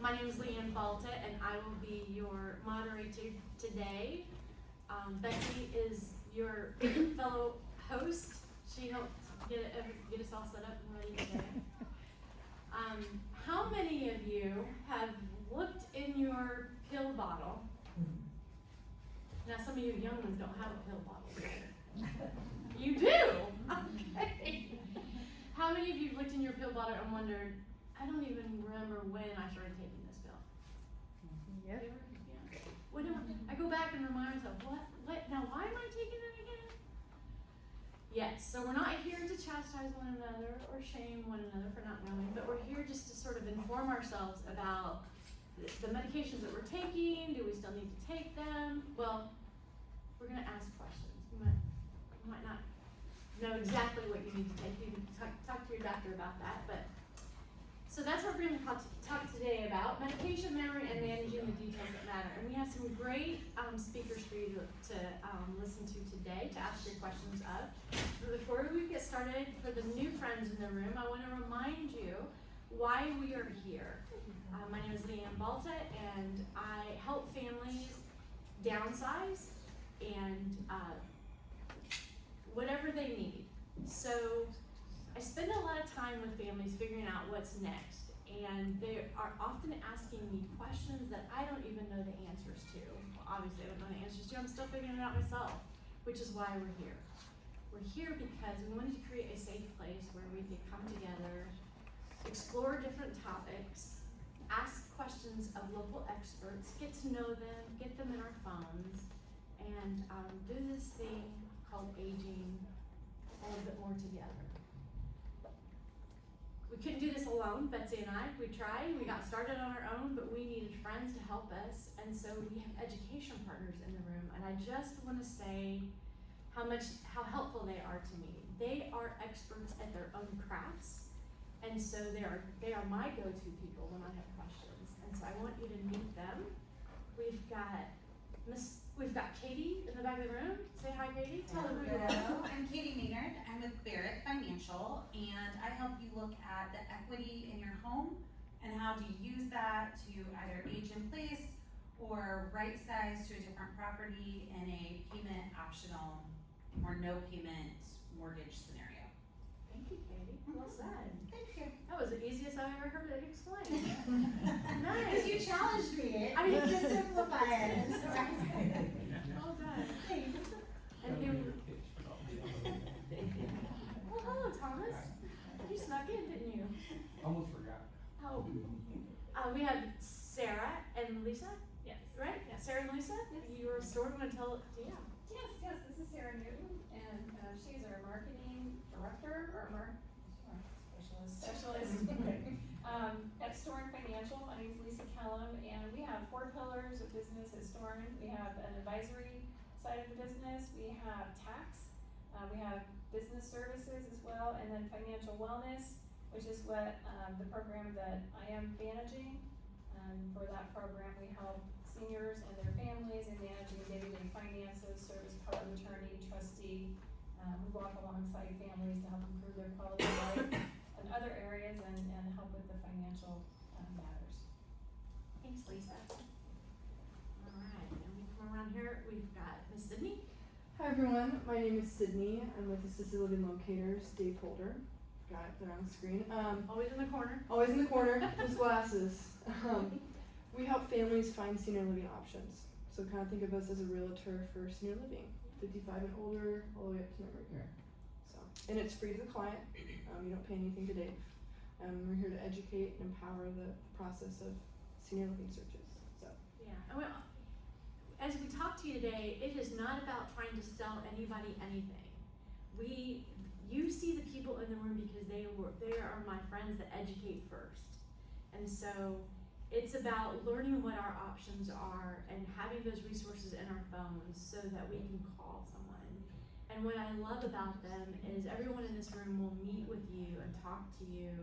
My name is Leanne Balta, and I will be your moderator today. Betsy is your fellow host. She helped get us all set up and ready today. How many of you have looked in your pill bottle? Now, some of you young ones don't have a pill bottle. You do? Okay. How many of you have looked in your pill bottle and wondered, I don't even remember when I started taking this pill? Yep. Yeah. When I go back and remind myself, now why am I taking it again? Yes, so we're not here to chastise one another or shame one another for not knowing, but we're here just to sort of inform ourselves about the medications that we're taking. Do we still need to take them? Well, we're going to ask questions. You might not know exactly what you need to take. You can talk to your doctor about that, but so that's what we're going to talk today about: medication, memory, and managing the details that matter. And we have some great speakers for you to listen to today, to ask your questions of. But before we get started, for the new friends in the room, I want to remind you why we are here. My name is Leanne Balta, and I help families downsize and whatever they need. So I spend a lot of time with families figuring out what's next, and they are often asking me questions that I don't even know the answers to. Well, obviously I don't know the answers to. I'm still figuring it out myself, which is why we're here. We're here because we wanted to create a safe place where we could come together, explore different topics, ask questions of local experts, get to know them, get them in our phones, and do this thing called aging a little bit more together. We couldn't do this alone, Betsy and I. We tried, we got started on our own, but we needed friends to help us, and so we have education partners in the room, and I just want to say how helpful they are to me. They are experts at their own crafts, and so they are my go-to people when I have questions, and so I want you to meet them. We've got Katie in the back of the room. Say hi, Katie. Tell them who you are. Hello, I'm Katie Maynard. I'm with Barrett Financial, and I help you look at the equity in your home and how to use that to either age in place or right size to a different property in a payment optional or no payment mortgage scenario. Thank you, Katie. Well said. Thank you. That was the easiest I've ever heard it explained. Because you challenged me I mean, to simplify it. Well done. Thanks. And well, hello, Thomas. You snuck in, didn't you? Almost forgot. Oh. We have Sarah and Lisa. Yes. Right? Yes. Sarah and Lisa. Yes. Your store going to tell. Yes, this is Sarah Newton, and she's our marketing director, or specialist at Storen Financial. My name is Lisa Kellum, and we have 4 pillars of business at Storen. We have an advisory side of the business, we have tax, we have business services as well, and then financial wellness, which is what the program that I am managing. For that program, we help seniors and their families in managing day-to-day finances, serve as power of attorney, trustee. We walk alongside families to help improve their quality of life in other areas and help with the financial matters. Thanks, Lisa. All right, and we come around here. We've got Miss Sydney. Hi everyone, my name is Sydney. I'm with Assisted Living Locators, Dave Holder. Got it there on the screen. Always in the corner. Always in the corner, those glasses. We help families find senior living options. So kind of think of us as a realtor for senior living, 55 and older, all the way up to memory care. So, and it's free to the client. You don't pay anything to Dave. We're here to educate and empower the process of senior living searches. So. Yeah. And as we talk to you today, it is not about trying to sell anybody anything. You see the people in the room because they are my friends that educate first. And so it's about learning what our options are and having those resources in our phones so that we can call someone. And what I love about them is everyone in this room will meet with you and talk to you,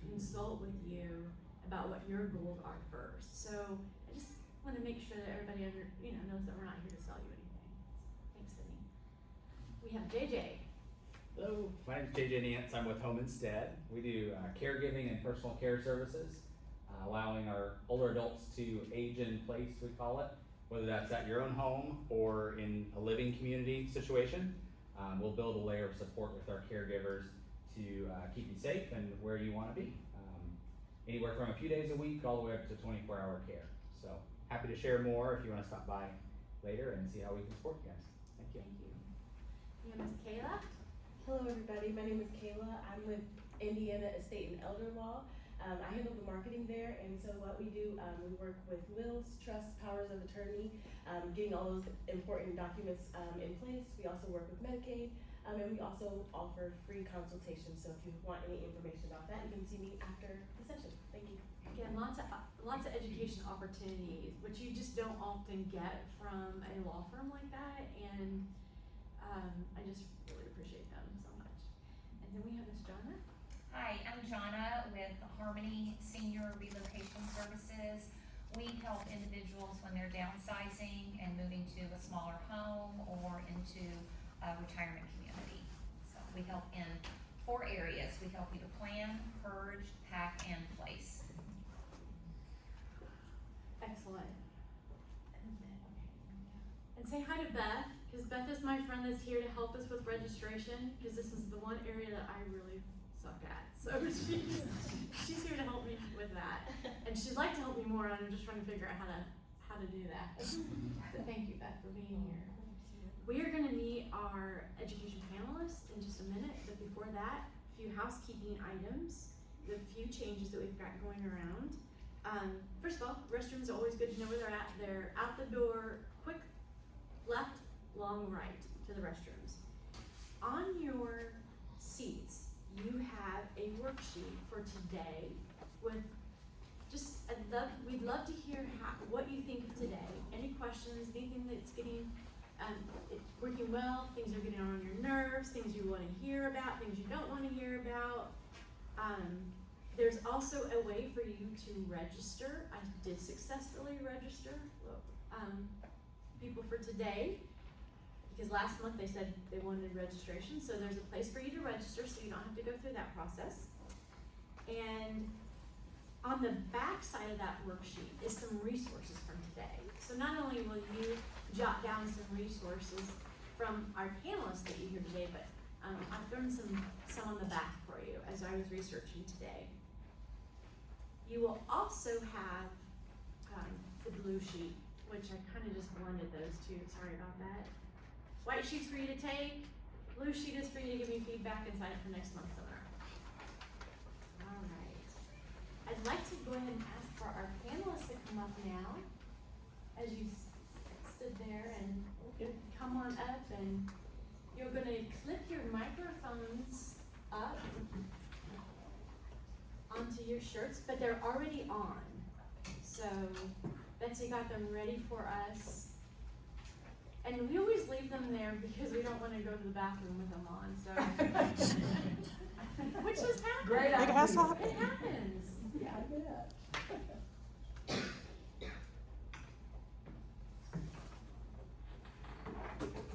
consult with you about what your goals are first. So I just want to make sure that everybody knows that we're not here to sell you anything. Thanks, Sydney. We have JJ. Hello, my name's JJ Nance. I'm with Home Instead. We do caregiving and personal care services. allowing our older adults to age in place, we call it, whether that's at your own home or in a living community situation. We'll build a layer of support with our caregivers to keep you safe and where you want to be. Anywhere from a few days a week all the way up to 24-hour care. So happy to share more if you want to stop by later and see how we can support you guys. Thank you. Thank you. Yeah, Miss Kayla? Hello everybody, my name is Kayla. I'm with Indiana Estate and Elder Law. I handle the marketing there, and so what we do, we work with wills, trusts, powers of attorney, getting all those important documents in place. We also work with Medicaid, and we also offer free consultations. So if you want any information about that, you can see me after the session. Thank you. Again, lots of education opportunities, which you just don't often get from a law firm like that, and I just really appreciate them so much. And then we have Miss Jonna. Hi, I'm Jonna with Harmony Senior Relocation Services. We help individuals when they're downsizing and moving to a smaller home or into a retirement community. So we help in 4 areas. We help you to plan, purge, pack, and place. Excellent. And say hi to Beth, because Beth is my friend that's here to help us with registration, because this is the one area that I really suck at. So she's here to help me with that. And she'd like to help me more, and I'm just trying to figure out how to do that. But thank you, Beth, for being here. We are gonna meet our education panelists in just a minute, but before that, a few housekeeping items, the few changes that we've got going around. First of all, restrooms are always good to know where they're at. They're out the door, quick left, long right to the restrooms. On your seats, you have a worksheet for today with just, we'd love to hear what you think of today. Any questions, anything that's getting, working well, things are getting on your nerves, things you wanna hear about, things you don't wanna hear about. There's also a way for you to register. I did successfully register people for today, because last month they said they wanted registration, so there's a place for you to register so you don't have to go through that process. And on the back side of that worksheet is some resources from today. So not only will you jot down some resources from our panelists that you hear today, but I've thrown some on the back for you as I was researching today. You will also have the blue sheet, which I kind of just blended those two, sorry about that. White sheet's for you to take, blue sheet is for you to give me feedback and sign up for next month's seminar. All right. I'd like to go ahead and ask for our panelists to come up now, as you stood there, and come on up, and you're gonna clip your microphones up onto your shirts, but they're already on. So Betsy got them ready for us. And we always leave them there because we don't want to go to the bathroom with them on, so. Which has happened. Great idea. It has happened. It happens. Yeah, I bet.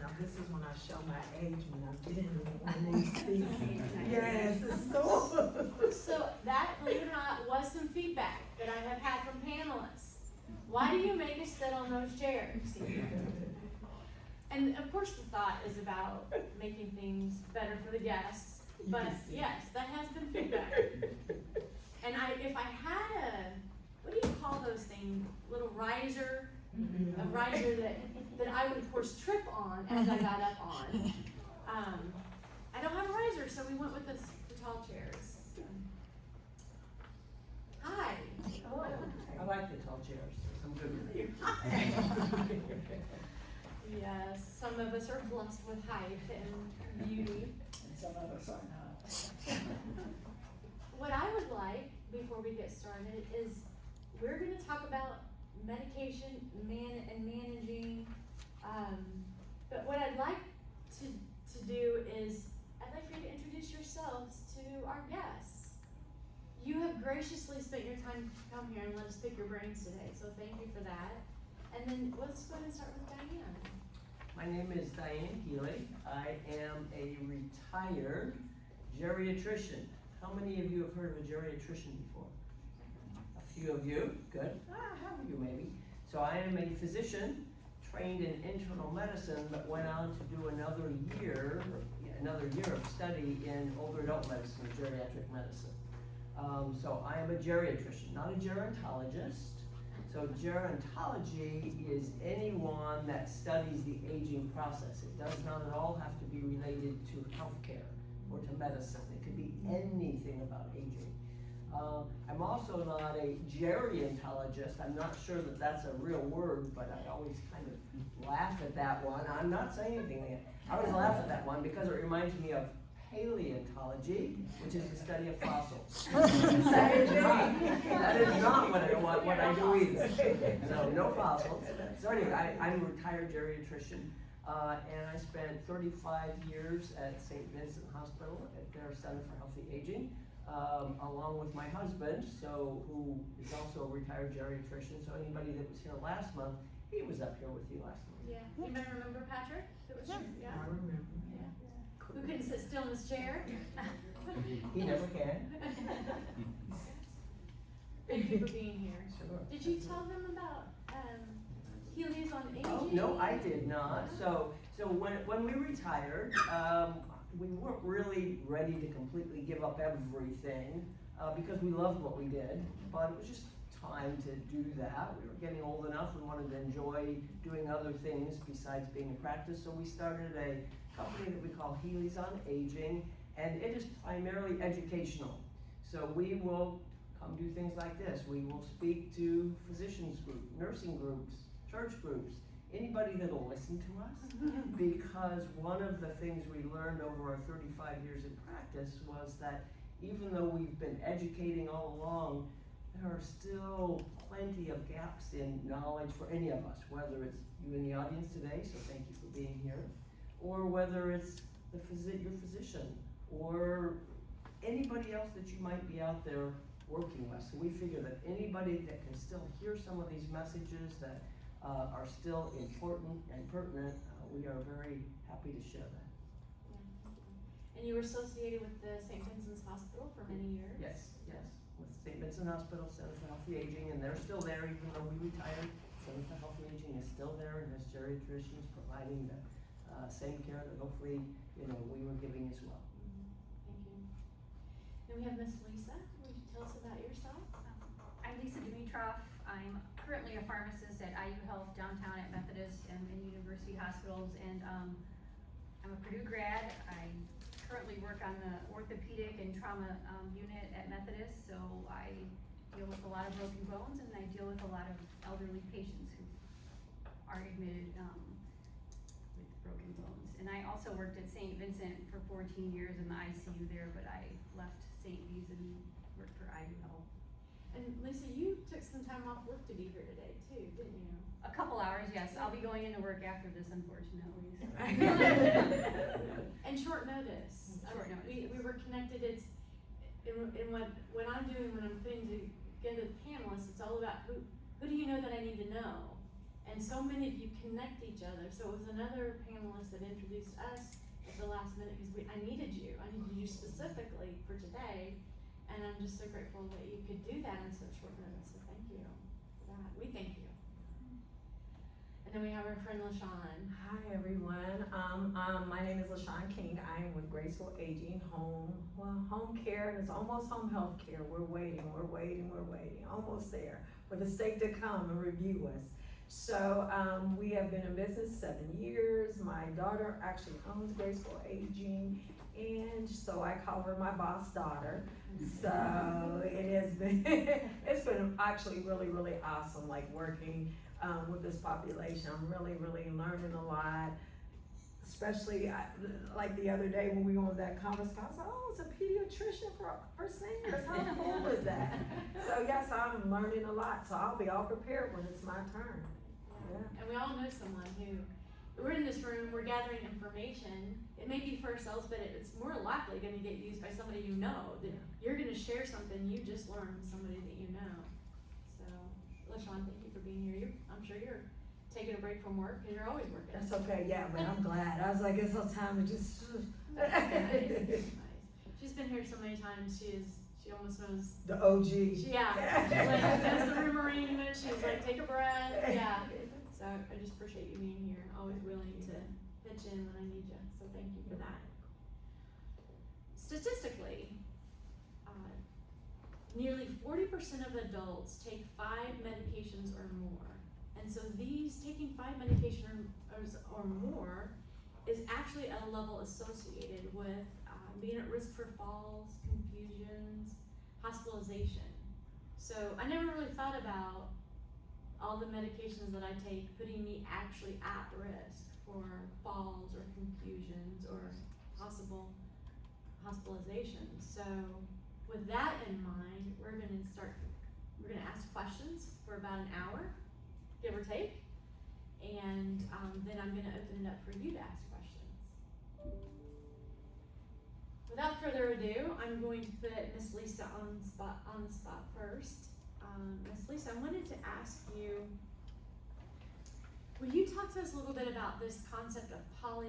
Now this is when I show my age when I'm dealing with these things. Yes, it's so. So that, believe it or not, was some feedback that I have had from panelists. Why do you make us sit on those chairs? And of course the thought is about making things better for the guests, but yes, that has been feedback. And if I had what do you call those things, little riser, a riser that I would of course trip on as I got up on. I don't have a riser, so we went with the tall chairs. Hi. Oh, I like the tall chairs. I'm good with it. Yes, some of us are blessed with height and beauty. And some of us are not. What I would like, before we get started, is we're gonna talk about medication and managing, but what I'd like to do is, I'd like for you to introduce yourselves to our guests. You have graciously spent your time to come here and let us pick your brains today, so thank you for that. And then let's go ahead and start with Diane. My name is Diane Healy. I am a retired geriatrician. How many of you have heard of a geriatrician before? A few few of you, good, half of you maybe. So I am a physician, trained in internal medicine, but went on to do another year of study in older adult medicine, geriatric medicine. So I am a geriatrician, not a gerontologist. So gerontology is anyone that studies the aging process. It does not at all have to be related to healthcare or to medicine. It could be anything about aging. I'm also not a gerontologist. I'm not sure that that's a real word, but I always kind of laugh at that one. I'm not saying anything like that. I always laugh at that one because it reminds me of paleontology, which is the study of fossils. That is not what I do either. So no fossils. So anyway, I'm a retired geriatrician, and I spent 35 years at St. Vincent Hospital at their Center for Healthy Aging, along with my husband, who is also a retired geriatrician. So anybody that was here last month, he was up here with you last month. Yeah. Anybody remember Patrick? That was yeah. I remember. Yeah. Who couldn't sit still in his chair? He never can. Thank you for being here. Sure. Did you tell them about Healy's on Aging? Oh, no, I did not. So when we retired, we weren't really ready to completely give up everything because we loved what we did, but it was just time to do that. We were getting old enough and wanted to enjoy doing other things besides being in practice, so we started a company that we call Healy's on Aging, and it is primarily educational. So we will come do things like this. We will speak to physicians groups, nursing groups, church groups, anybody that'll listen to us, because one of the things we learned over our 35 years in practice was that even though we've been educating all along, there are still plenty of gaps in knowledge for any of us, whether it's you in the audience today, so thank you for being here, or whether it's your physician, or anybody else that you might be out there working with. So we figure that anybody that can still hear some of these messages that are still important and pertinent, we are very happy to share that. And you were associated with the St. Vincent's Hospital for many years? Yes, with St. Vincent Hospital, Center for Healthy Aging, and they're still there even though we retired. Center for Healthy Aging is still there and has geriatricians providing the same care that hopefully, we were giving as well. Thank you. Then we have Miss Lisa. Would you tell us about yourself? I'm Lisa Dimitrov. I'm currently a pharmacist at IU Health downtown at Methodist and University Hospitals, and I'm a Purdue grad. I currently work on the orthopedic and trauma unit at Methodist, so I deal with a lot of broken bones, and I deal with a lot of elderly patients who are admitted with broken bones. And I also worked at St. Vincent for 14 years in the ICU there, but I left St. V's and worked for IU Health. And Lisa, you took some time off work to be here today too, didn't you? A couple hours, yes. I'll be going into work after this, unfortunately. So. And short notice. Short notice, We yes. were connected. It's in what I'm doing when I'm putting together the panelists. It's all about who do you know that I need to know, and so many of you connect each other. So it was another panelist that introduced us at the last minute because I needed you. I needed you specifically for today, and I'm just so grateful that you could do that in such short notice. So thank you for that. We thank you. And then we have our friend LaShawn. Hi everyone, my name is LaShawn King. I am with Graceful Aging Home Care, and it's almost home health care. We're waiting, almost there for the state to come and review us. So we have been in business 7 years. My daughter actually owns Graceful Aging, and so I call her my boss daughter. So it has been, it's been actually really, really awesome, like working with this population. I'm really, really learning a lot, especially like the other day when we were on that conference call. I was like, oh, it's a pediatrician for seniors. How cool is that? So yes, I'm learning a lot. So I'll be all prepared when it's my turn. Yeah. And we all know someone who, we're in this room, we're gathering information. It may be for ourselves, but it's more likely going to get used by somebody you know. That you're going to share something you just learned from somebody that you know. So, LaShawn, thank you for being here. I'm sure you're taking a break from work because you're always working. That's okay, yeah, but I'm glad. I was like, it's all time to just. Nice. She's been here so many times. She almost knows. The OG. Yeah. She knows like, take a breath, yeah. So I just appreciate you being here, always willing to pitch in when I need you, so thank you for that. Statistically, nearly 40% of adults take 5 medications or more. And so these taking 5 medications or more is actually at a level associated with being at risk for falls, confusions, hospitalization. So I never really thought about all the medications that I take putting me actually at risk for falls or confusions or possible hospitalizations. So with that in mind, we're gonna ask questions for about an hour, give or take. And then I'm gonna open it up for you to ask questions. Without further ado, I'm going to put Miss Lisa on the spot first. Miss Lisa, I wanted to ask you, will you talk to us a little bit about this concept of hold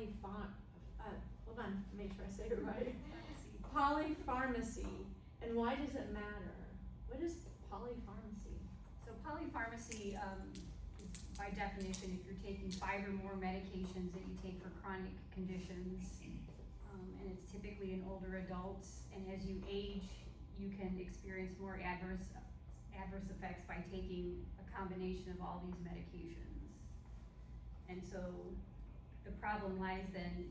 on, make sure I say it right. Polypharmacy, and why does it matter? What is polypharmacy? So polypharmacy, is by definition, if you're taking 5 or more medications that you take for chronic conditions, and it's typically in older adults, and as you age, you can experience more adverse effects by taking a combination of all these medications. And so the problem lies then,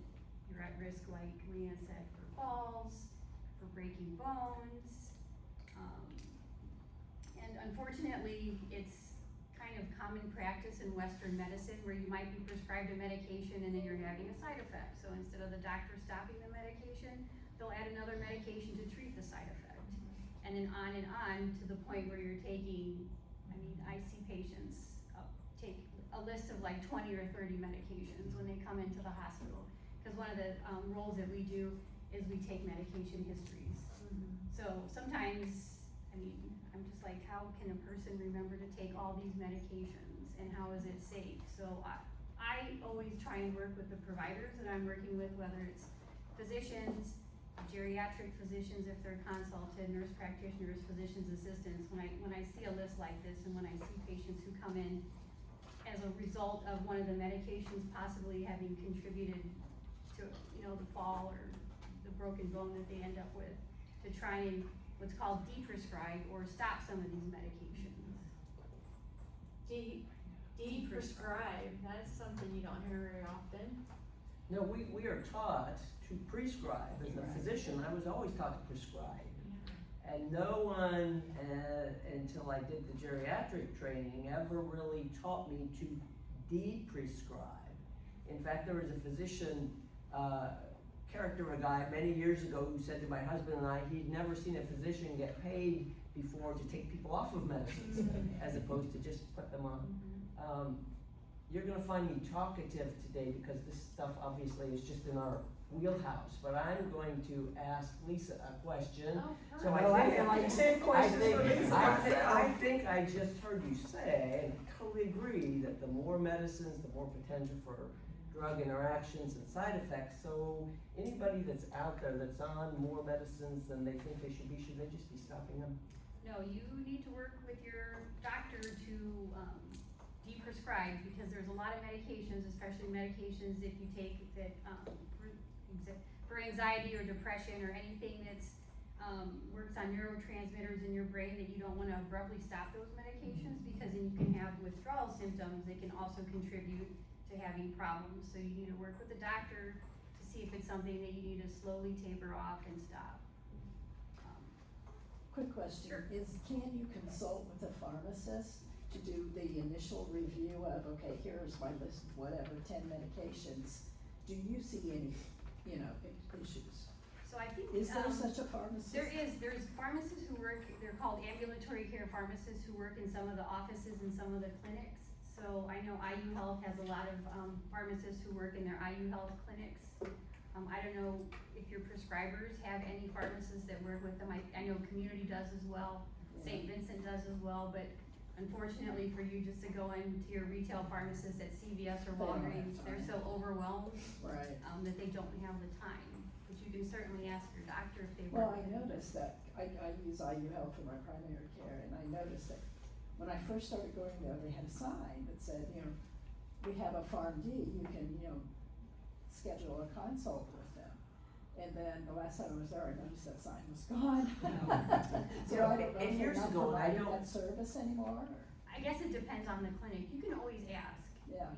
you're at risk, like Leanne said, for falls, for breaking bones, and unfortunately, it's kind of common practice in Western medicine where you might be prescribed a medication and then you're having a side effect. So instead of the doctor stopping the medication, they'll add another medication to treat the side effect. And then on to the point where you're taking, I see patients take a list of like 20 or 30 medications when they come into the hospital. Because one of the roles that we do is we take medication histories. Mm-hmm. So sometimes, I'm just like, how can a person remember to take all these medications and how is it safe? So I always try and work with the providers that I'm working with, whether it's physicians, geriatric physicians if they're consulted, nurse practitioners, physician's assistants. When I see a list like this and when I see patients who come in as a result of one of the medications possibly having contributed to, the fall or the broken bone that they end up with, to try and what's called deprescribe or stop some of these medications. Deprescribe, that's something you don't hear very often. No, we are taught to prescribe. As a physician, I was always taught to prescribe. And no one, until I did the geriatric training, ever really taught me to de-prescribe. In fact, there was a physician, character, a guy many years ago who said to my husband and I, he'd never seen a physician get paid before to take people off of medicines, as opposed to just put them on. You're gonna find me talkative today because this stuff obviously is just in our wheelhouse, but I'm going to ask Lisa a question. Oh, So perfect. I think, like 10 questions for Lisa I think I just heard you say, and totally agree, that the more medicines, the more potential for drug interactions and side effects. So anybody that's out there that's on more medicines than they think they should they just be stopping them? No, you need to work with your doctor to de-prescribe, because there's a lot of medications, especially medications if you take that for anxiety or depression or anything that's works on neurotransmitters in your brain, that you don't want to abruptly stop those medications, because then you can have withdrawal symptoms that can also contribute to having problems. So you need to work with the doctor to see if it's something that you need to slowly taper off and stop. Quick question, Sure. can you consult with a pharmacist to do the initial review of, okay, here's my list of whatever, 10 medications? Do you see any, issues? So I think Is there such a pharmacist? there's pharmacists who work, they're called ambulatory care pharmacists, who work in some of the offices and some of the clinics. So I know IU Health has a lot of pharmacists who work in their IU Health clinics. I don't know if your prescribers have any pharmacists that work with them. I know Community does as well, St. Vincent does as well, but unfortunately for you just to go into your retail pharmacist at CVS or Walgreens, they're so overwhelmed Right. that they don't have the time. But you can certainly ask your doctor if they Well, work. I noticed that, I use IU Health for my primary care, and I noticed that when I first started going there, they had a sign that said, you know, we have a PharmD, you can, you know, schedule a consult with them. And then the last time I was there, I noticed that sign was gone. So I don't know And if they're years not ago, I providing don't- that service anymore, or, I guess it depends on the clinic, you can always ask. yeah.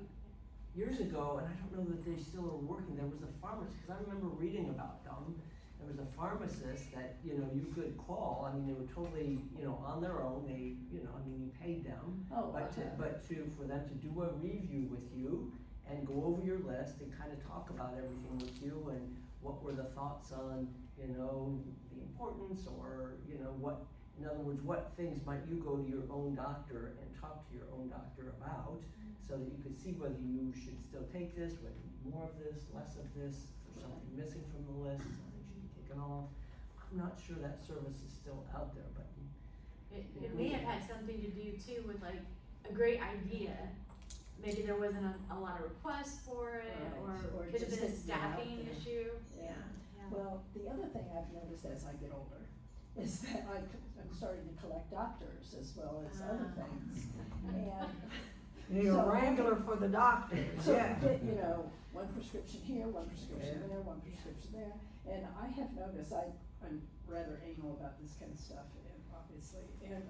Years ago, and I don't know that they still are working, there was a pharmacist, cause I remember reading about them. There was a pharmacist that, you know, you could call, I mean, they were totally, you know, on their own, they, you know, I mean, you paid them. Oh, For them to do a review with you and go over your list and kind of talk about everything with you and what were the thoughts on, you know, the importance or, you know, what, in other words, what things might you go to your own doctor and talk to your own doctor about so that you could see whether you should still take this, whether you need more of this, less of this, if there's something missing from the list, something should be taken off. I'm not sure that service is still out there, but It may have had something to do too with like a great idea. Maybe there wasn't a lot of requests for it, Right, or or could have just been a it's been out staffing there. issue. Yeah. Yeah. Well, the other thing I've noticed as I get older is that I'm starting to collect doctors as well as other things. And You're So- a wrangler for the doctors, so yeah. you get, you know, one prescription here, one prescription there, one prescription there. And I have noticed, I'm rather anal about this kind of stuff, and obviously, and,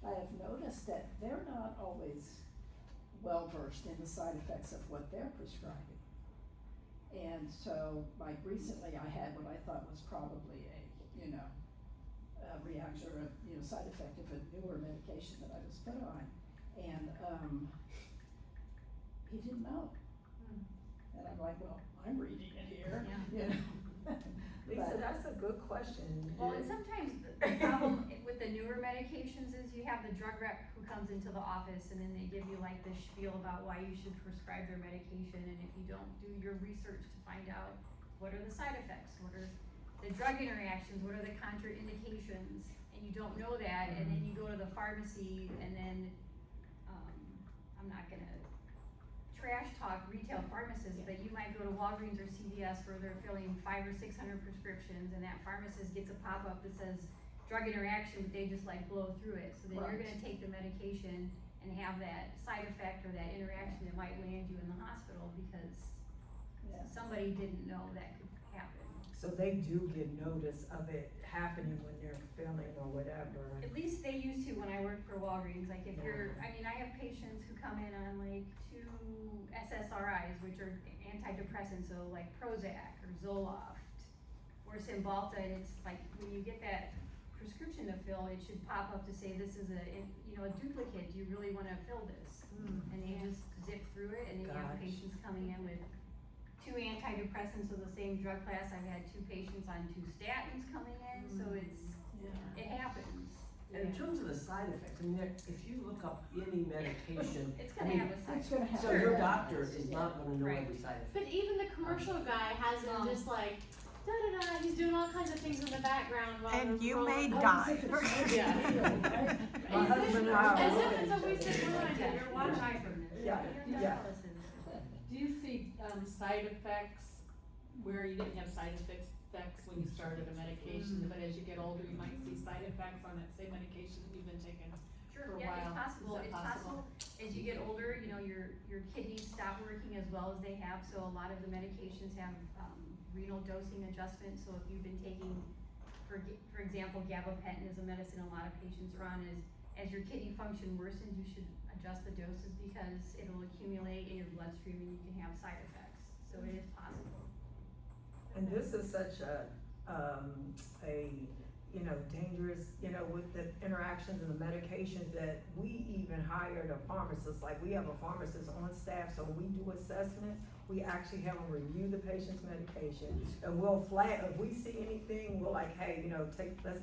I have noticed that they're not always well versed in the side effects of what they're prescribing. And so, like recently, I had what I thought was probably a, you know, a reaction or a, you know, side effect of a newer medication that I was put on. And, he didn't know. And I'm like, well, I'm reading it here, you know. Lisa, that's a good question. Well, and sometimes the problem with the newer medications is you have the drug rep who comes into the office and then they give you like this spiel about why you should prescribe their medication, and if you don't do your research to find out what are the side effects, what are the drug interactions, what are the contraindications, and you don't know that, and then you go to the pharmacy and then, I'm not gonna trash talk retail pharmacists, but you might go to Walgreens or CVS where they're filling 500 or 600 prescriptions, and that pharmacist gets a pop-up that says drug interaction, but they just like blow through it. So then you're Right. gonna take the medication and have that side effect or that interaction that might land you in the hospital because Yeah. somebody didn't know that could happen. So they do get notice of it happening when they're filming or whatever. At least they used to when I worked for Walgreens, like if you're, I mean, I have patients who come in on like 2 SSRIs, which are antidepressants, so like Prozac or Zoloft or Cymbalta, and it's like, when you get that prescription to fill, it should pop up to say this is a duplicate, do you really wanna fill this? And they just zip through it, and then you have Gosh. patients coming in with 2 antidepressants of the same drug class. I've had 2 patients on 2 statins coming in, so it happens. And in terms of the side effects, I mean, if you look up any medication, It's I gonna mean, have a side It's gonna have. so your that. doctor is Yeah. not gonna know Right. every side effect. But even the commercial guy has them just like da-da-da, he's doing all kinds of things in the background while And they're you rolling. may Oh, die. as if it's Yeah. right? My husband and I are As if looking it's at always each other. been ruined, Your watch eye from this. Yeah, Your yeah. dialysis. Do you see, side effects where you didn't have side effects when you started a medication, but as you get older, you might see side effects on that same medication that you've been taking for Sure, a yeah, while? it's possible, Is that possible? as you get older, you know, your kidneys stop working as well as they have, so a lot of the medications have, renal dosing adjustments, so if you've been taking, for example, gabapentin is a medicine a lot of patients are on, as your kidney function worsens, you should adjust the doses because it'll accumulate in your bloodstream and you can have side effects, so it is possible. And this is such a dangerous, with the interactions and the medications that we even hired a pharmacist, like we have a pharmacist on staff, so when we do assessments, we actually have them review the patient's medication, and we'll flag, if we see anything, we're like, hey, let's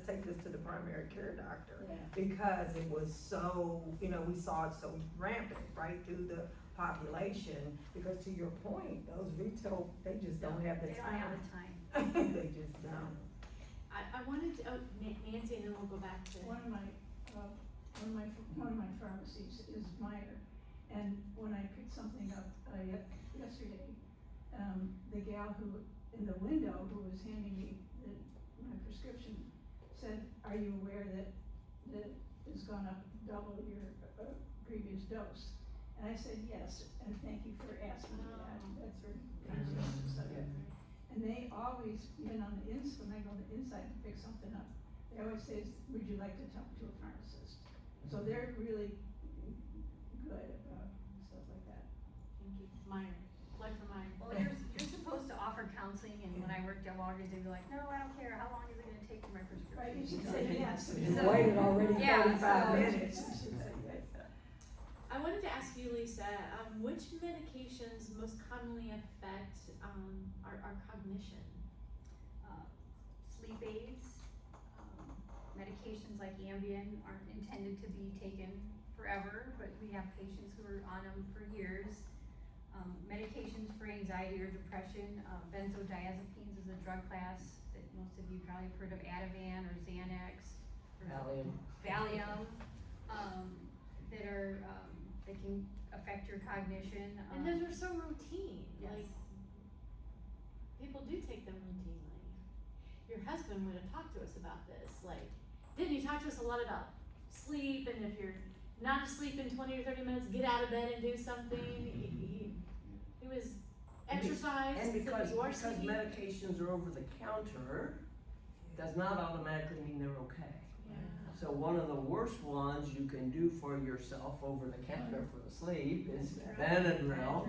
take this to the primary care doctor. Yeah. Because it was so, we saw it so rampant, right, through the population, because to your point, those retail, they just don't have the They don't time. have the time. They just don't. I wanted to, Nancy, and then we'll go back to. One of my pharmacies is Meyer, and when I picked something up, yesterday, the gal who, in the window, who was handing me my prescription, said, are you aware that it's gone up double your previous dose? And I said, yes, and thank you for asking me that, that's very nice of you. And they always, even on the when I go on the inside to pick something up, they always say, would you like to talk to a pharmacist? So they're really good about stuff like that. Thank you. Meyer, like for Meyer. Well, you're supposed to offer counseling, and when I worked at Walgreens, they'd be like, no, I don't care, how long is it gonna take for my prescription? Right, you should say yes. So- Waited already Yeah, 45 so- minutes. I wanted to ask you, Lisa, which medications most commonly affect our cognition? Sleep aids, medications like Ambien aren't intended to be taken forever, but we have patients who are on them for years. Medications for anxiety or depression, benzodiazepines is a drug class that most of you probably have heard of, Ativan or Xanax. Or Valium, that are, that can affect your cognition. And those are so routine, Yes. like, people do take them routinely. Your husband would have talked to us about this, like, didn't he talk to us a lot about sleep, and if you're not asleep in 20 or 30 minutes, get out of bed and do something. He was exercise, And because you are sleeping. medications are over the counter, does not automatically mean they're okay. Yeah. So one of the worst ones you can do for yourself over the counter for the sleep is Benadryl.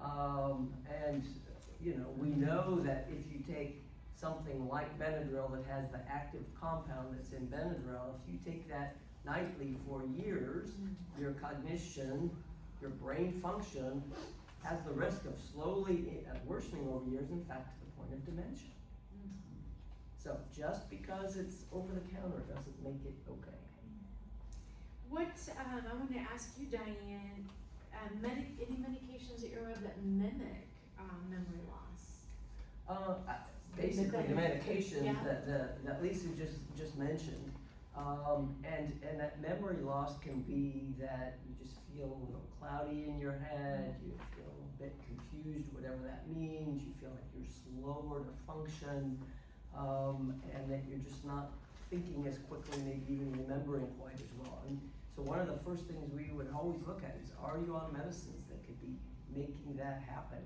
And, you know, we know that if you take something like Benadryl that has the active compound that's in Benadryl, if you take that nightly for years, your cognition, your brain function has the risk of slowly worsening over years, in fact, to the point of dementia. So just because it's over the counter doesn't make it okay. What, I want to ask you, Diane, any medications that you're aware of that mimic memory loss? Basically the medications Yeah. that Lisa just mentioned, and that memory loss can be that you just feel a little cloudy in your head, you feel a bit confused, whatever that means, you feel like you're slower to function, and that you're just not thinking as quickly, maybe even remembering quite as well. And so one of the first things we would always look at is, are you on medicines that could be making that happen?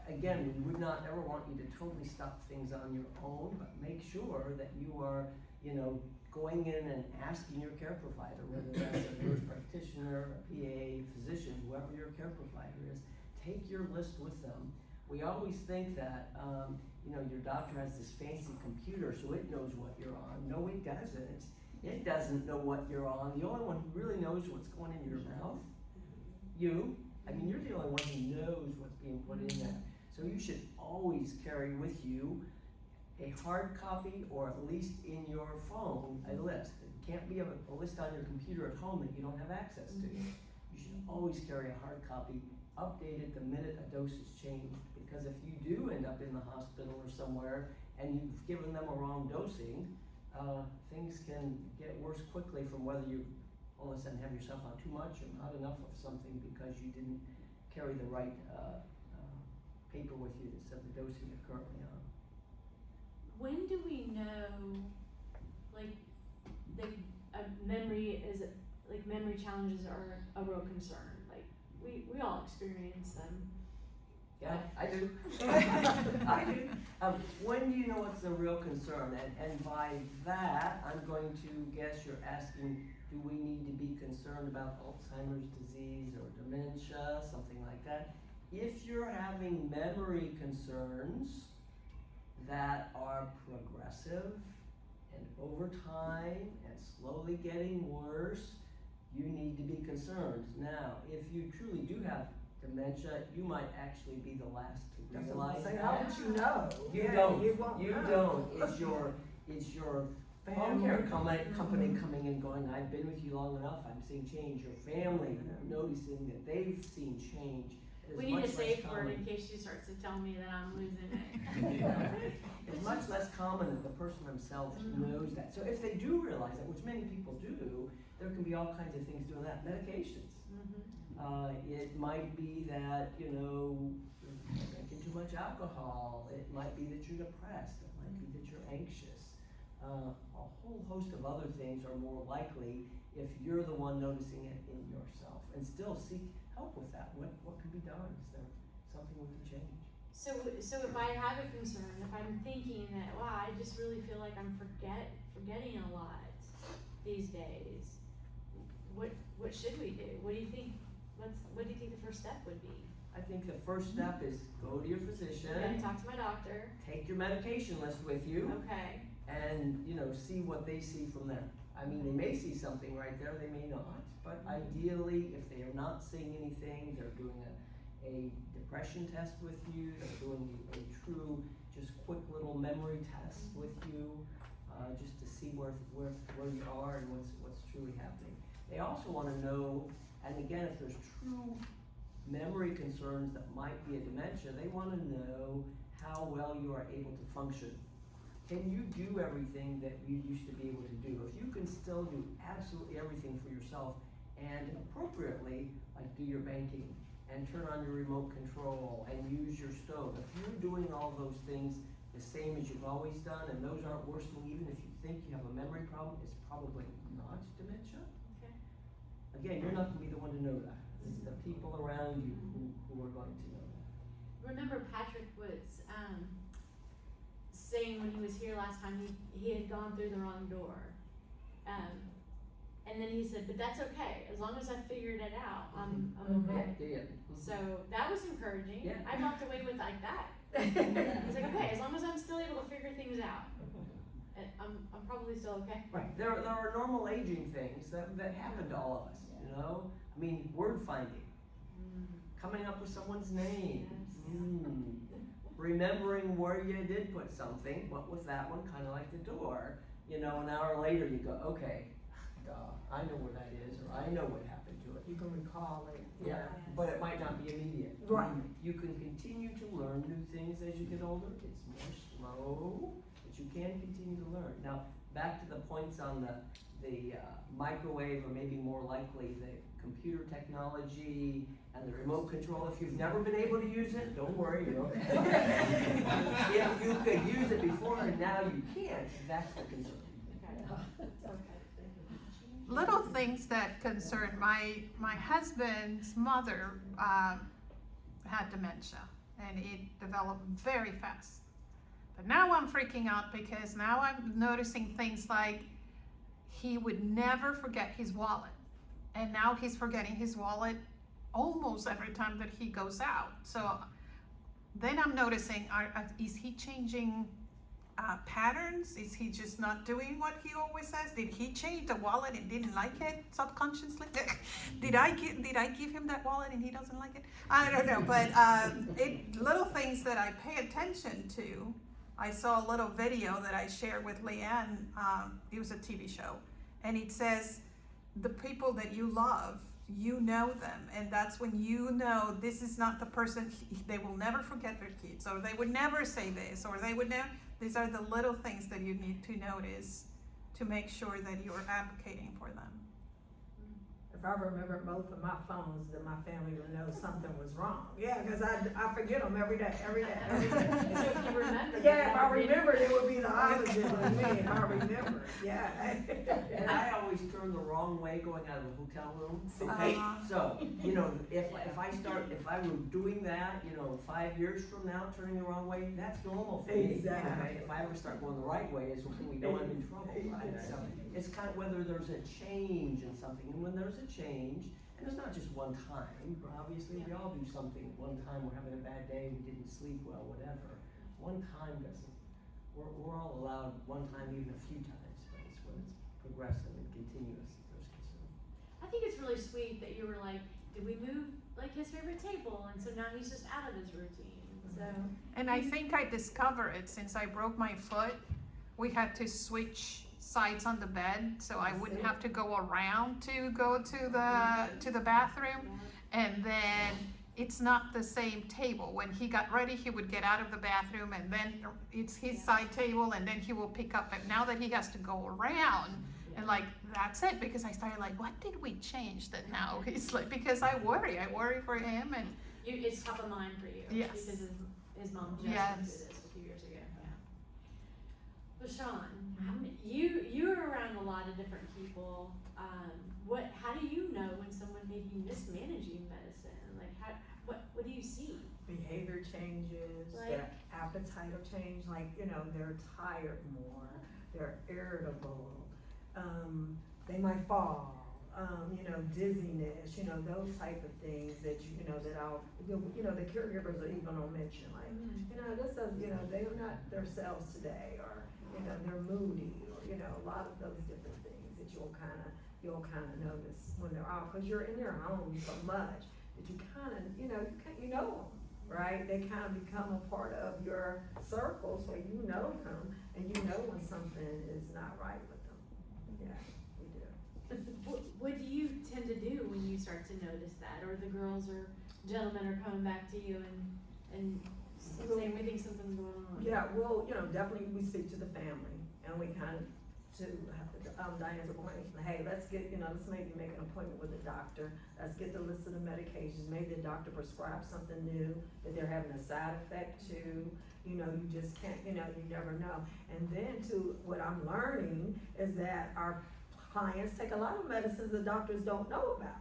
Again, we would not ever want you to totally stop things on your own, but make sure that you are, you know, going in and asking your care provider, whether that's a nurse practitioner, a PA, physician, whoever your care provider is, take your list with them. We always think that, you know, your doctor has this fancy computer so it knows what you're on. No, it doesn't. It doesn't know what you're on. The only one who really knows what's going in your mouth, you. I mean, you're the only one who knows what's being put in there. So you should always carry with you a hard copy, or at least in your phone, a list. It can't be a list on your computer at home that you don't have access to. You should always carry a hard copy, updated the minute a dose is changed, because if you do end up in the hospital or somewhere and you've given them a wrong dosing, things can get worse quickly from whether you all of a sudden have yourself on too much or not enough of something because you didn't carry the right paper with you that said the dosing you're currently on. When do we know, like, memory is, like, memory challenges are a real concern? Like, we all experience them. Yeah, I do. I do. When do you know it's a real concern? And by that, I'm going to guess you're asking, do we need to be concerned about Alzheimer's disease or dementia, something like that? If you're having memory concerns that are progressive and over time and slowly getting worse, you need to be concerned. Now, if you truly do have dementia, you might actually be the last to realize that. How would you know? You don't. You don't. It's your home care company coming and going, I've been with you long enough, I'm seeing change. Your family noticing that they've seen change. We need a safe word in case she starts to tell me that I'm losing it. It's much less common that the person themselves knows that. So if they do realize that, which many people do, there can be all kinds of things doing that. Medications. It might be that, you know, you're drinking too much alcohol. It might be that you're depressed. It might be that you're anxious. a whole host of other things are more likely if you're the one noticing it in yourself, and still seek help with that. What can be done? Is there something we can change? So if I have a concern, if I'm thinking that, wow, I just really feel like I'm forgetting a lot these days, what should we do? What do you think? What do you think the first step would be? I think the first step is go to your physician. Okay, talk to my doctor. Take your medication list with you. Okay. And, see what they see from there. I mean, they may see something right there, they may not, but ideally, if they are not seeing anything, they're doing a depression test with you, they're doing a true, just quick little memory test with you, just to see where you are and what's truly happening. They also wanna know, and again, if there's true memory concerns that might be a dementia, they wanna know how well you are able to function. Can you do everything that you used to be able to do? If you can still do absolutely everything for yourself and appropriately, like do your banking and turn on your remote control and use your stove, if you're doing all those things the same as you've always done and those aren't worsening, even if you think you have a memory problem, it's probably not dementia. Okay. Again, you're not gonna be the one to know that. It's the people around you who are going to know that. Remember Patrick was saying when he was here last time he had gone through the wrong door. And then he said, but that's okay, as long as I figured it out, I'm okay. Yeah. So that was encouraging. Yeah. I walked away with like that. I was like, okay, as long as I'm still able to figure things out, I'm probably still okay. Right. There are normal aging things that happen to all of us. I mean, word finding, coming up with someone's name. Yes. Remembering where you did put something, what was that one, kind of like the door, an hour later you go, okay, duh, I know where that is, or I know what happened to it. You can recall it. Yeah, but it might not be immediate. Right. You can continue to learn new things as you get older, it's more slow, but you can continue to learn. Now, back to the points on the microwave, or maybe more likely the computer technology and the remote control. If you've never been able to use it, don't worry, you're okay. If you could use it before and now you can't, that's the concern. Little things that concern my husband's mother had dementia, and it developed very fast. But now I'm freaking out because now I'm noticing things like he would never forget his wallet, and now he's forgetting his wallet almost every time that he goes out. So then I'm noticing, is he changing patterns? Is he just not doing what he always says? Did he change the wallet and didn't like it subconsciously? Did I give him that wallet and he doesn't like it? I don't know, but little things that I pay attention to. I saw a little video that I shared with Leanne. It was a TV show, and it says the people that you love, you know them, and that's when you know this is not the person. They will never forget their kids, or they would never say this, or they would never. These are the little things that you need to notice to make sure that you're advocating for them. If I remember both of my phones, then my family would know something was wrong. Yeah, because I forget them every day. So if you remember. Yeah, if I remembered, it would be the opposite of me if I remembered. Yeah. And I always turn the wrong way going out of the hotel room. Okay, so, if I were doing that, 5 years from now, turning the wrong way, that's normal for me. Exactly. Okay? If I ever start going the right way, is when we know I'm in trouble, right? So it's kind of whether there's a change in something, and when there's a change, and it's not just one time, obviously we all do something one time, we're having a bad day, we didn't sleep well, whatever. One time doesn't, we're all allowed one time, even a few times, but it's when it's progressive and continuous that there's concern. I think it's really sweet that you were like, did we move like his favorite table, and so now he's just out of his routine. So. And I think I discovered it since I broke my foot. We had to switch sides on the bed, so I wouldn't have to go around to go to the bathroom. And then it's not the same table. When he got ready, he would get out of the bathroom, and then it's his side table, and then he will pick up. And now that he has to go around, and like that's it, because I started like, what did we change that now he's like, because I worry for him, and It's top of mind for you. Yes. Because his mom just went through this a few years ago. Yeah. LaShawn, you're around a lot of different people. How do you know when someone may be mismanaging medicine? Like, what do you see? Behavior changes, their appetite will change, like, they're tired more, they're irritable, they might fall, dizziness, those type of things that the caregivers are even gonna mention, like, this does, they're not themselves today, or, they're moody, or, a lot of those different things that you'll kinda notice when they're off, cause you're in their home so much that you kinda, you know them, right? They kinda become a part of your circle, so you know them, and you know when something is not right with them. Yeah, we do. What do you tend to do when you start to notice that, or the girls or gentlemen are coming back to you and saying we think something's going on? Yeah, well, definitely we speak to the family, and we kind of, to Diane's point, hey, let's maybe make an appointment with the doctor, let's get the list of the medications, maybe the doctor prescribes something new that they're having a side effect to, you just can't, you never know. And then what I'm learning is that our clients take a lot of medicines the doctors don't know about.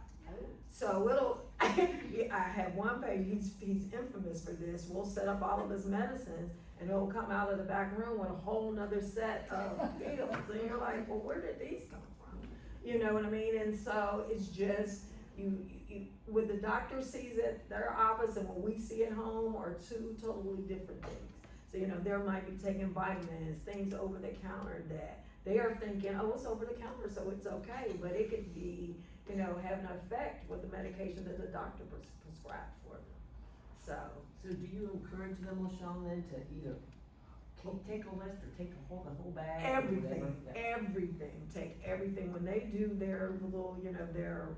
So I have one patient, he's infamous for this, we'll set up all of his medicines, and he'll come out of the back room with a whole nother set of pills, and you're like, well, where did these come from? You know what I mean? And so it's just, when the doctor sees it, their office, and when we see it home are two totally different things. So, there might be taking vitamins, things over the counter that they are thinking, oh, it's over the counter, so it's okay, but it could be, have an effect with the medication that the doctor prescribed for them. So do you encourage them, LaShawn, then to either take a list or take the whole bag? everything, or whatever? everything, take everything. When they do their little, their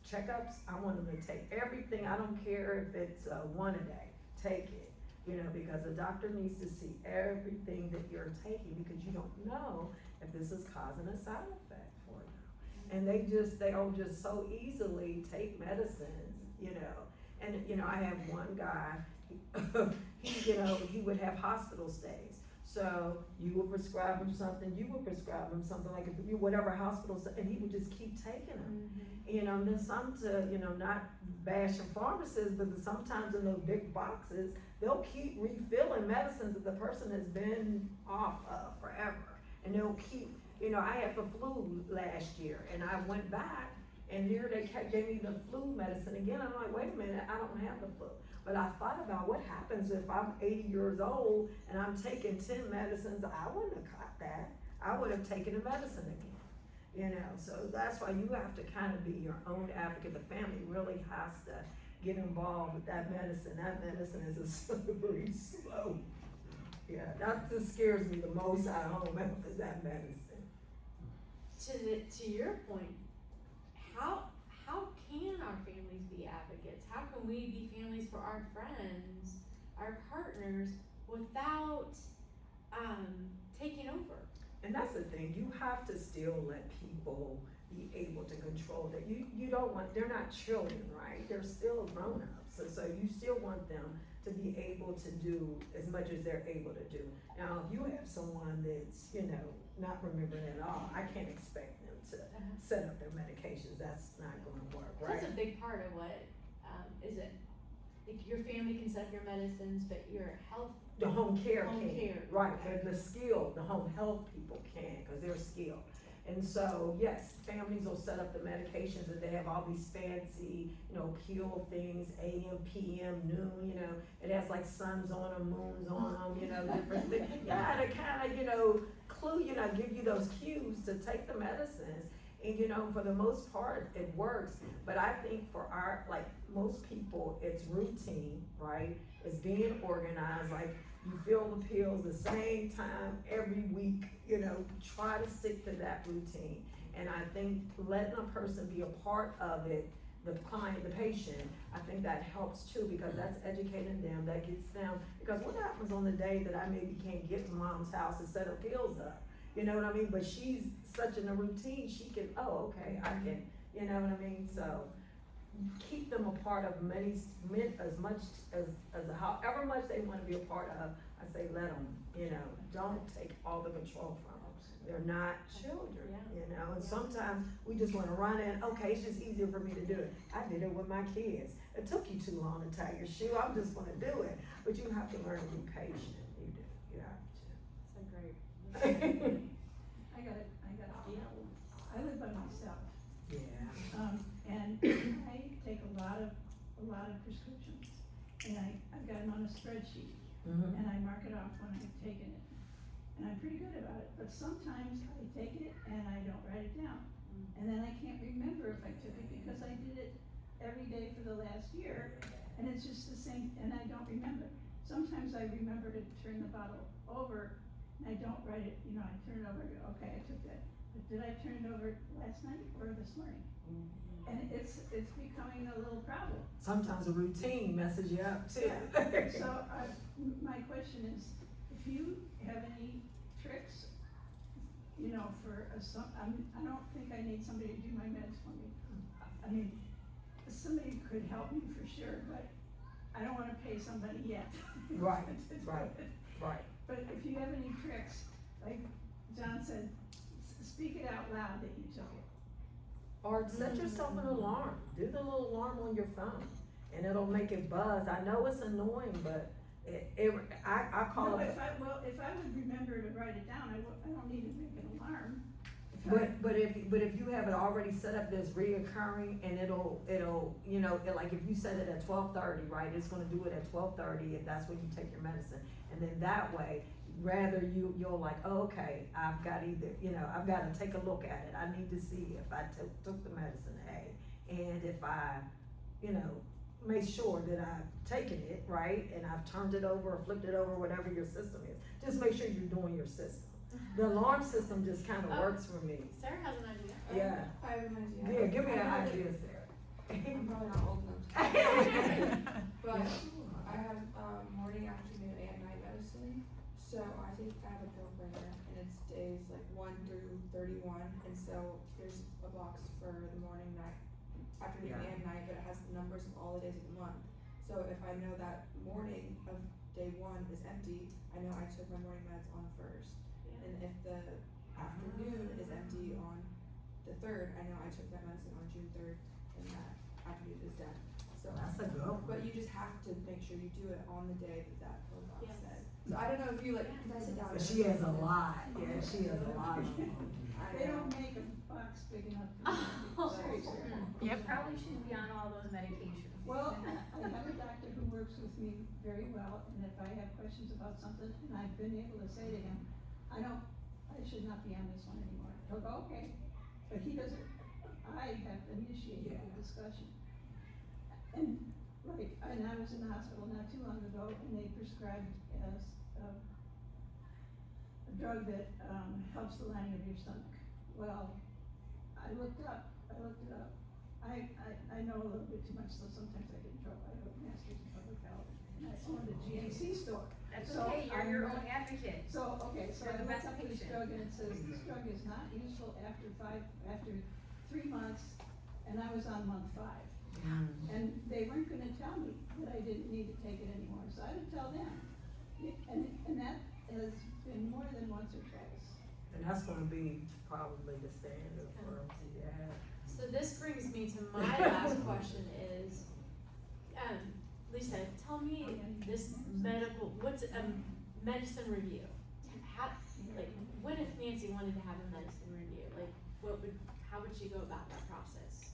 checkups, I want them to take everything. I don't care if it's one a day, take it. Because the doctor needs to see everything that you're taking, because you don't know if this is causing a side effect for them. And they'll just so easily take medicines, And, I have one guy, he would have hospital stays. So you would prescribe him something, you would prescribe him something, like whatever hospital, and he would just keep taking them. And then some not bashing pharmacists, but sometimes in those big boxes, they'll keep refilling medicines that the person has been off of forever. And they'll keep, I had the flu last year, and I went back, and here they gave me the flu medicine again. I'm like, wait a minute, I don't have the flu. But I thought about what happens if I'm 80 years old and I'm taking 10 medicines. I wouldn't have caught that. I would have taken the medicine again. So that's why you have to kind of be your own advocate. The family really has to get involved with that medicine. That medicine is a slippery slope. Yeah, that just scares me the most out of home health is that medicine. To your point, how can our families be advocates? How can we be families for our friends, our partners, without taking over? And that's the thing, you have to still let people be able to control that. You don't want, they're not children, right? They're still grown-ups, so you still want them to be able to do as much as they're able to do. Now, if you have someone that's, not remembering at all, I can't expect them to set up their medications. That's not gonna work, right? That's a big part of what, is it? Like your family can set up your medicines, but your health. The home care Home can, care. right, but the home health people can, cause they're skilled. And so, yes, families will set up the medications that they have all these fancy, pill things, AM, PM, noon, it has like suns on them, moons on them, different things. Yeah, to kinda, clue, give you those cues to take the medicines. And for the most part, it works, but I think for most people, it's routine, right? It's being organized, like you fill the pills the same time every week, try to stick to that routine. And I think letting a person be a part of it, the client, the patient, I think that helps too, because that's educating them, that gets them, because what happens on the day that I maybe can't get to mom's house to set her pills up? You know what I mean? But she's such in a routine, she can, okay, I can, you know what I mean? So keep them a part of as much as however much they want to be a part of. I I say, let them, don't take all the control from them. They're not children, and sometimes we just wanna run in, okay, it's just easier for me to do it. I did it with my kids. It took you too long to tie your shoe, I'm just gonna do it. But you have to learn to be patient, you do, you have So great. to. I live by myself, Yeah. and I take a lot of prescriptions, and I've got them on a spreadsheet, Mhm. and I mark it off when I've taken it. And I'm pretty good about it, but sometimes I take it and I don't write it down. And then I can't remember if I took it because I did it every day for the last year, and it's just the same, and I don't remember. Sometimes I remember to turn the bottle over, and I don't write it, I turn it over, and go, okay, I took that. But did I turn it over last night or this morning? And it's becoming a little problem. Sometimes a routine messes you up too. So, my question is, if you have any tricks, for I don't think I need somebody to do my meds for me. I mean, somebody could help me for sure, but I don't wanna pay somebody yet. Right, to do right, it. right. But if you have any tricks, like John said, speak it out loud that you took it. Or set yourself an alarm, do the little alarm on your phone, and it'll make it buzz. I know it's annoying, but I call No, it. if I would remember to write it down, I don't need to make an alarm. But if you have it already set up that's reoccurring and it'll, like if you set it at 12:30, right, it's gonna do it at 12:30 and that's when you take your medicine. And then that way, rather you'll like, oh, okay, I've gotta take a look at it. I need to see if I took the medicine A. And if I, make sure that I've taken it, right, and I've turned it over or flipped it over, whatever your system is. Just make sure you're doing your system. The alarm system just kinda works for me. Sarah has an idea. Yeah. I have an idea. Yeah, give me an I have idea, it- Sarah. I'm probably not old enough to. But I have, morning, afternoon, and night medicine, so I have a pill printer, and it's days like 1 through 31, and so there's a box for the morning, night, afternoon, Yeah. and night, but it has the numbers of all the days of the month. So if I know that morning of day 1 is empty, I know I took my morning meds on first. And if the afternoon is empty on the 3rd, I know I took that medicine on June 3rd, and that afternoon is done. So That's a good one. but you just have to make sure you do it on the day that pill box Yes. said. So I don't know if you cause I sit down. But she has a lot, yeah, she has a lot of them. They don't make a box big enough for me. Oh. Seriously. You probably shouldn't be on all those medications. Well, I have a doctor who works with me very well, and if I have questions about something, and I've been able to say to him, I should not be on this one anymore, he'll go, okay, but he doesn't, I have initiated the discussion. And, and I was in the hospital not too long ago, and they prescribed us, a drug that, helps the lining of your stomach. Well, I looked it up, I know a little bit too much, so sometimes I get in trouble, I have a master's in public health, and I own a GNC store. That's So okay, you're your I'm own advocate. So, okay, so You're I the looked best up this patient. drug and it says this drug is not useful after 3 months, and I was on month 5. And they weren't gonna tell me that I didn't need to take it anymore, so I would tell them. And that has been more than once or twice. And that's gonna be probably the standard for, yeah. So this brings me to my last question is, Lisa, tell me this what's a medicine review? What if Nancy wanted to have a medicine review? How would she go about that process?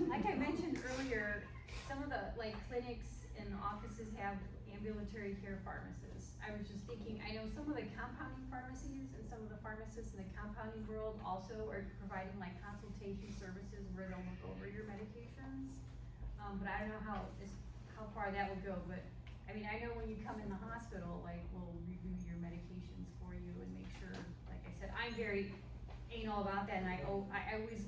Like I mentioned earlier, some of the clinics and offices have ambulatory care pharmacists. I was just thinking, I know some of the compounding pharmacies and some of the pharmacists in the compounding world also are providing consultation services where they'll look over your medications. But I don't know how far that will go, but I mean, I know when you come in the hospital, we'll review your medications for you and make sure, like I said, I'm very anal about that, and I always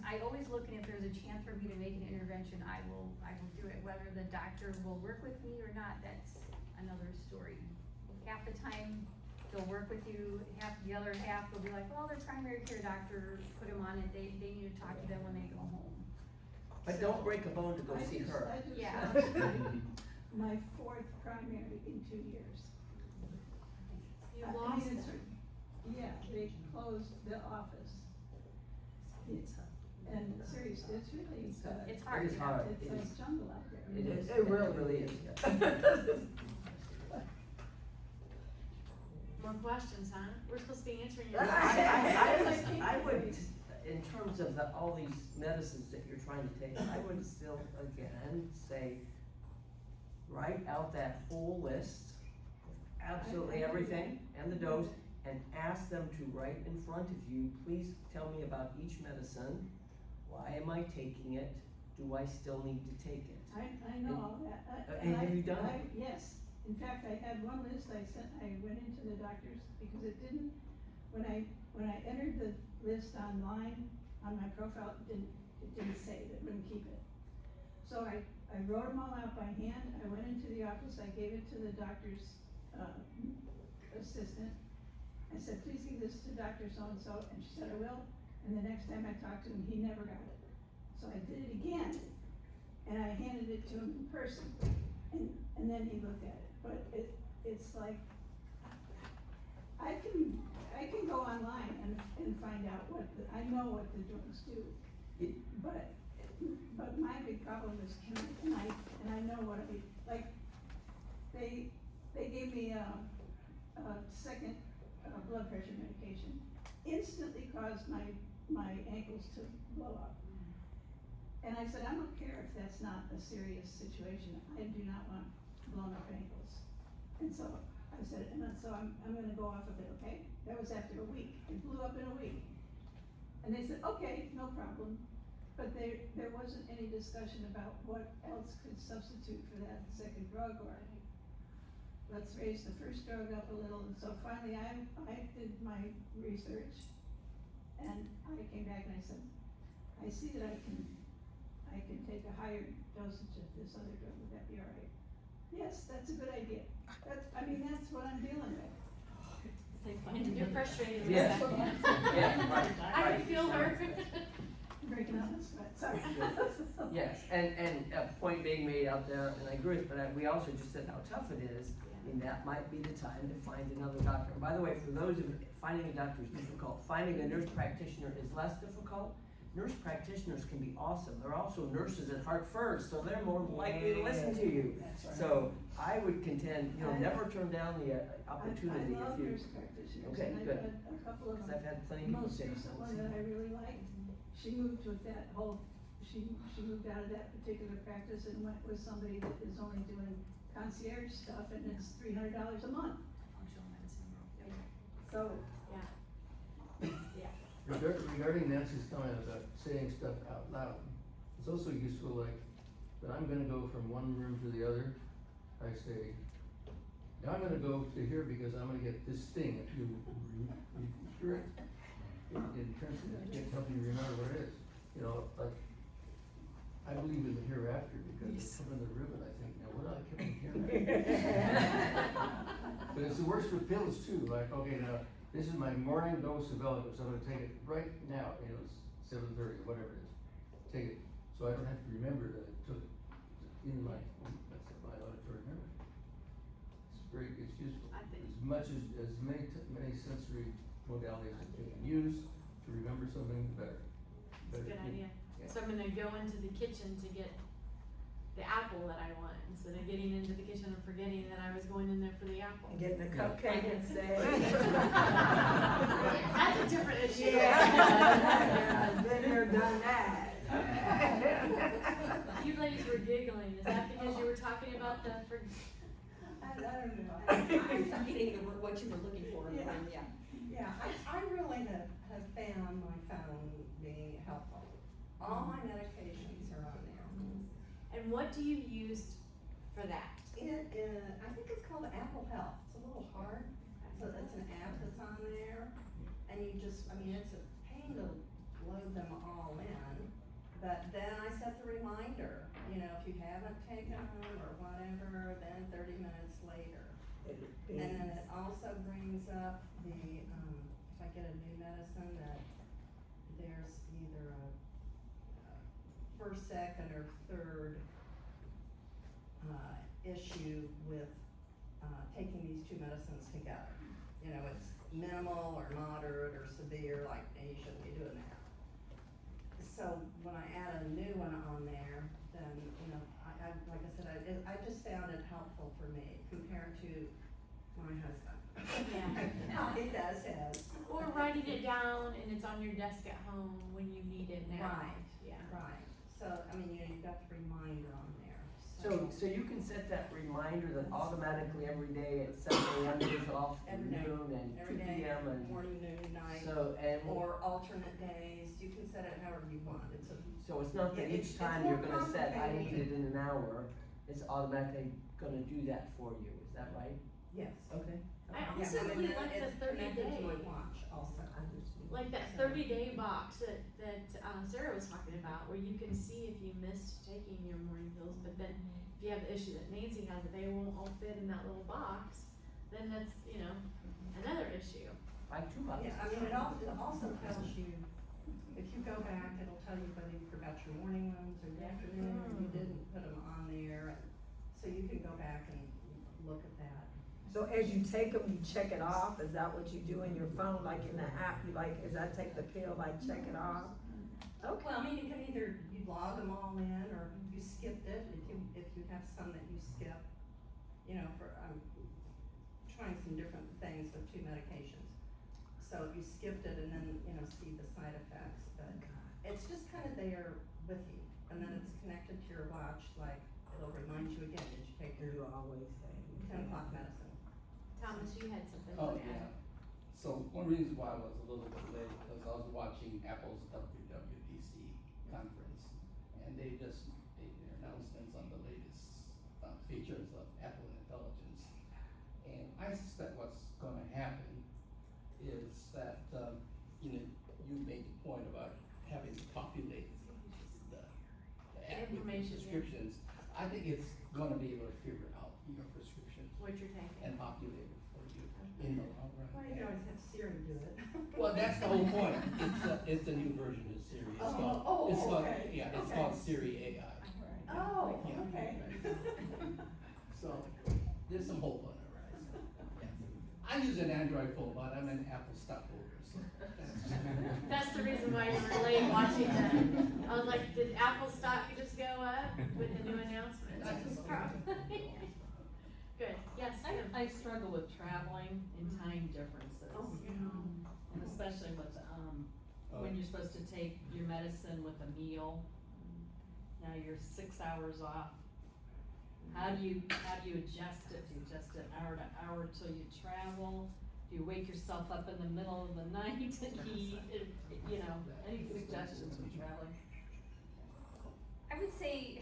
look, and if there's a chance for me to make an intervention, I will do it. Whether the doctor will work with me or not, that's another story. Half the time, they'll work with you, the other half will be like, well, their primary care doctor put them on it, they need to talk to them when they go home. But don't break a bone to go see her. I just Yeah. lost my 4th primary in 2 years. You I lost mean, it's, them. yeah, they closed the office. It's, and seriously, it's really, It's hard. It is hard. it's It a is. jungle out there. It is. It really is. More questions, huh? We're supposed to be answering your I would, in terms of all these medicines that you're trying to take, I would still, again, say, write out that whole list of absolutely everything and the dose, and ask them to write in front of you, please tell me about each medicine. Why am I taking it? Do I still need to take it? I know all that. And have you done it? Yes. In fact, I had one list I went into the doctors because it didn't, when I entered the list online on my profile, it didn't say, it wouldn't keep it. So I wrote them all out by hand. I went into the office, I gave it to the doctor's, assistant. I said, please give this to Dr. So-and-so, and she said, I will. And the next time I talked to him, he never got it. So I did it again, and I handed it to him in person, and then he looked at it. But it's like, I can go online and find out I know what the drugs do. But my big problem is and I know what they gave me a second blood pressure medication, instantly caused my ankles to blow up. And I said, I don't care if that's not a serious situation, I do not want blown up ankles. And so I said, I'm gonna go off of it, okay? That was after a week, it blew up in a week. And they said, okay, no problem, but there wasn't any discussion about what else could substitute for that second drug, or let's raise the first drug up a little. And so finally I did my research, and I came back and I said, I see that I can take a higher dosage of this other drug, would that be all right? Yes, that's a good idea. That's what I'm dealing with. You're frustrated with Yes. that. Yeah, right, I right. can feel her. Breaking out in sweat, sorry. Yes, and a point being made out there, and I agree with, but we also just said how tough it is, and that might be the time to find another doctor. And by the way, for those of finding a doctor is difficult, finding a nurse practitioner is less difficult. Nurse practitioners can be awesome. They're also nurses at heart first, so they're more likely to listen to you. That's right. So I would contend, never turn down the opportunity I love if you. nurse practitioners, Okay, and good. I've had a couple of Because them. I've had plenty The of people most say recent one that I really liked, she moved with that whole, she moved out of that particular practice and went with somebody that is only doing concierge stuff, and it's $300 a month. Functional medicine. So, Regarding Nancy's comment about saying stuff out loud, it's also useful, like, when I'm gonna go from one room to the other, I say, now I'm gonna go to here because I'm gonna get this thing, if you hear it, in terms of, it help you remember what it is, like, I believe in the hereafter, because I come in the room and I think, now what do I come in here? But it's the worst for pills too, like, okay, now, this is my morning dose of Eloquence, I'm gonna take it right now, it's 7:30, whatever it is, take it, so I don't have to remember that I took it in my auditory memory. It's useful, as many sensory modalities as you can use to remember something, the better. That's a good idea. Yeah. So I'm gonna go into the kitchen to get the apple that I want, instead of getting into the kitchen and forgetting that I was going in there for the apple. Getting a cupcake instead. That's a different issue. Yeah, been there, done that. You ladies were giggling, is that because you were talking about the, I don't know. I'm getting what you were looking for, Yeah. Yeah, I really have found my phone being helpful. All my medications are on there. and what do you use for that? It is, I think it's called Apple Health. It's a little hard. So it's an app that's on there, and it's a pain to load them all in. But then I set the reminder, if you haven't taken them or whatever, then 30 minutes later. And then it also brings up the, if I get a new medicine, that there's either a first, second, or third issue with taking these two medicines together. you know, it's minimal or moderate or severe, like, hey, you shouldn't be doing that. So when I add a new one on there, then, you know, I like I said, I just found it helpful for me compared to my husband. Yeah. How he does his. Or writing it down and it's on your desk at home when you need it now. Right, Yeah. right. So, I mean, you've got the reminder on there, So you can set that reminder that automatically every day at 7 a.m. goes off to Every day. noon and Every 2 day, p.m. and morning, noon, night, so, and or alternate days, you can set it however you want, it's a. so it's not that It's- each it's time more you're gonna set, I need complicated. it in an hour, it's automatically gonna do that for you, is that right? Yes. Okay. I Yeah, also and really then like the it's 30 connected day. to my watch also. Like that 30-day box that Sarah was talking about, where you can see if you missed taking your morning pills, but then if you have the issue that Nancy has, that they won't all fit in that little box, then that's, you know, another issue. Like 2 bucks. Yeah, I mean, it also tells you, if you go back, it'll tell you whether you forgot your morning ones or your afternoon, or you didn't put them on there, and so you can go back and look at that. So as you take them, you check it off, is that what you do in your phone, like in the app, you like, as I take the pill, like check it off? Okay. Well, I mean, you can either, you log them all in, or you skipped it, if you have some that you skip, you know, for, trying some different things with 2 medications. So if you skipped it and then, you know, see the side effects, but it's just kind of there with you, and then it's connected to your watch, like, it'll remind you again, did you take your You always say. 10 o'clock medicine? Thomas, you had something Oh, to yeah. add. So one reason why I was a little bit late, because I was watching Apple's WWDC conference, and they just made their announcements on the latest features of Apple Intelligence. And I suspect what's gonna happen is that, you know, you made the point about having to populate the app with Information, yeah. prescriptions. I think it's gonna be able to figure out your prescription What you're taking. and populate it for you in the long run. Well, you can always have Siri do it. Well, that's the whole point. It's a new version of Siri. It's called, okay. yeah, it's Okay. called Siri AI. Oh, Yeah. okay. So, there's some hope on the horizon. Yeah. I use an Android phone, but I'm an Apple stockholder, so that's. That's the reason why you were late watching that. I was like, did Apple stock just go up with the new announcement? Good, yes, Kim. I struggle with traveling and time differences. Oh, yeah. And especially with, when you're supposed to take your medicine with a meal. Now you're 6 hours off. How do you adjust it? Do you adjust it hour to hour till you travel? Do you wake yourself up in the middle of the night and eat? You know, any suggestions with traveling? I would say,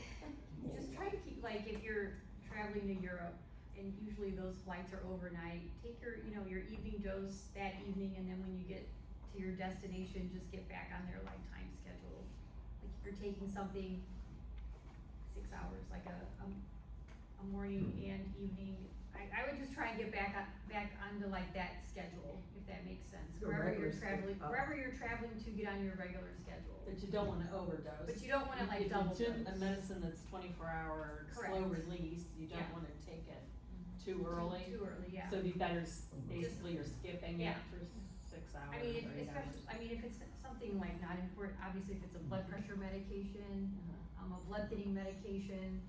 just try to keep, like, if you're traveling to Europe, and usually those flights are overnight, take your, you know, your evening dose that evening, and then when you get to your destination, just get back on their like time schedule. Like if you're taking something 6 hours, like a morning and evening, I would just try and get back onto like that schedule, if that makes sense. Your Wherever you're regular traveling, wherever you're traveling to, get on your regular schedule. But you don't wanna overdose. But you don't wanna like If double you took dose. a medicine that's 24-hour slow Correct. release, you don't Yeah. wanna take it too early. Too early, yeah. So it'd be better, basically you're skipping it Yeah. for 6 hours. I mean, or 8 hours. if it's something like not important, obviously if it's a blood pressure medication, a blood thinning medication,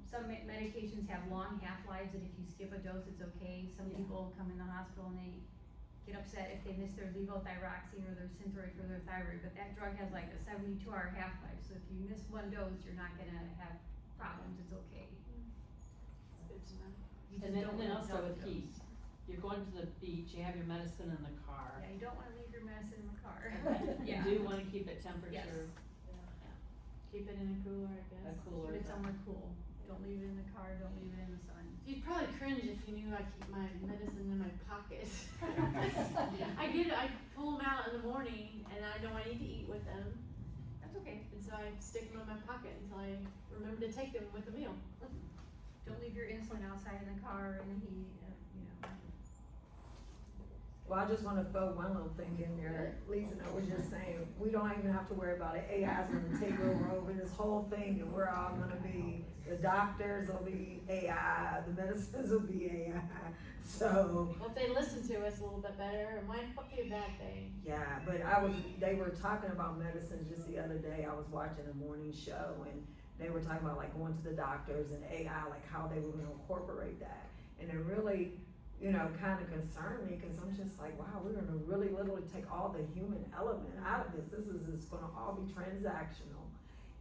some medications have long half-lives, and if you skip a dose, it's okay. Some people come in the hospital and they get upset if they miss their levothyroxine or their Synthroid for their thyroid, but that drug has like a 72-hour half-life, so if you miss one dose, you're not gonna have problems, it's okay. Good to know. You And just then, don't and then wanna also with double heat, dose. you're going to the beach, you have your medicine in the car. Yeah, you don't wanna leave your medicine in the car. You Yeah. do wanna keep it temperature. Keep it in a cooler, I guess. A cooler. Keep it somewhere cool. Don't leave it in the car, don't leave it in the sun. You'd probably cringe if you knew I keep my medicine in my pocket. I pull them out in the morning and I know I need to eat with them. That's okay. And so I stick them in my pocket until I remember to take them with the meal. Don't leave your insulin outside in the car in the heat, you know. Well, I just wanna throw one little thing in there, Lisa and I was just saying, we don't even have to worry about it, AI is gonna take over this whole thing, and we're all gonna be, The doctors will be AI, the medicines will be AI, so. Well, if they listen to us a little bit better, it might not be a bad thing. Yeah, but they were talking about medicine just the other day, I was watching a morning show, and they were talking about like going to the doctors and AI, like how they were gonna incorporate that. And it really, kinda concerned me, cause I'm just like, wow, we're gonna really literally take all the human element out of this. This is gonna all be transactional.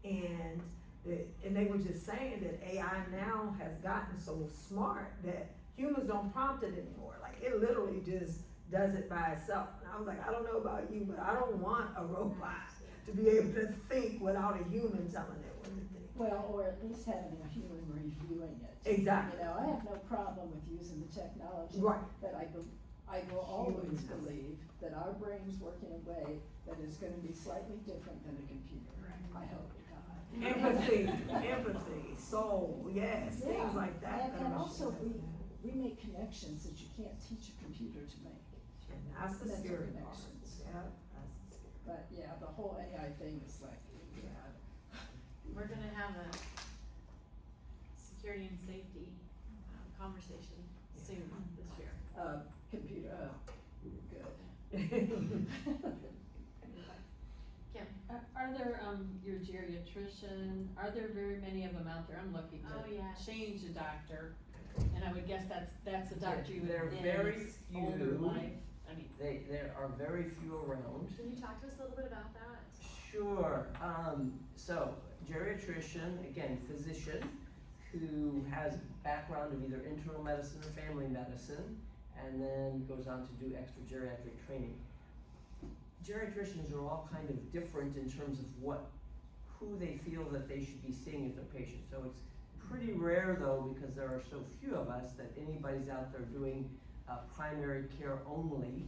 And they were just saying that AI now has gotten so smart that humans don't prompt it anymore. Like it literally just does it by itself. And I was like, I don't know about you, but I don't want a robot to be able to think without a human telling it what to think. Well, or at least having a human reviewing it. Exactly. I have no problem with using the technology. Right. But I will always believe that our brains work in a way that is gonna be slightly different than a computer. I hope to God. Empathy, soul, yes, Yeah, things like that. And also we make connections that you can't teach a computer to make. That's the Mental scary part. connections. Yeah, that's the scary. But yeah, the whole AI thing is like, We're gonna have a security and safety conversation soon this year. computer, good. Kim? Are there, your geriatrician, are there very many of them out there? I'm looking Oh, yeah. to change a doctor, and I would guess that's a doctor you would There are in very his older few. life. I mean, There are very few around. Can you talk to us a little bit about that? Sure, so geriatrician, again, physician, who has background of either internal medicine or family medicine, and then goes on to do extra geriatric training. Geriatricians are all kind of different in terms of who they feel that they should be seeing as their patient. So it's pretty rare though, because there are so few of us, that anybody's out there doing primary care only.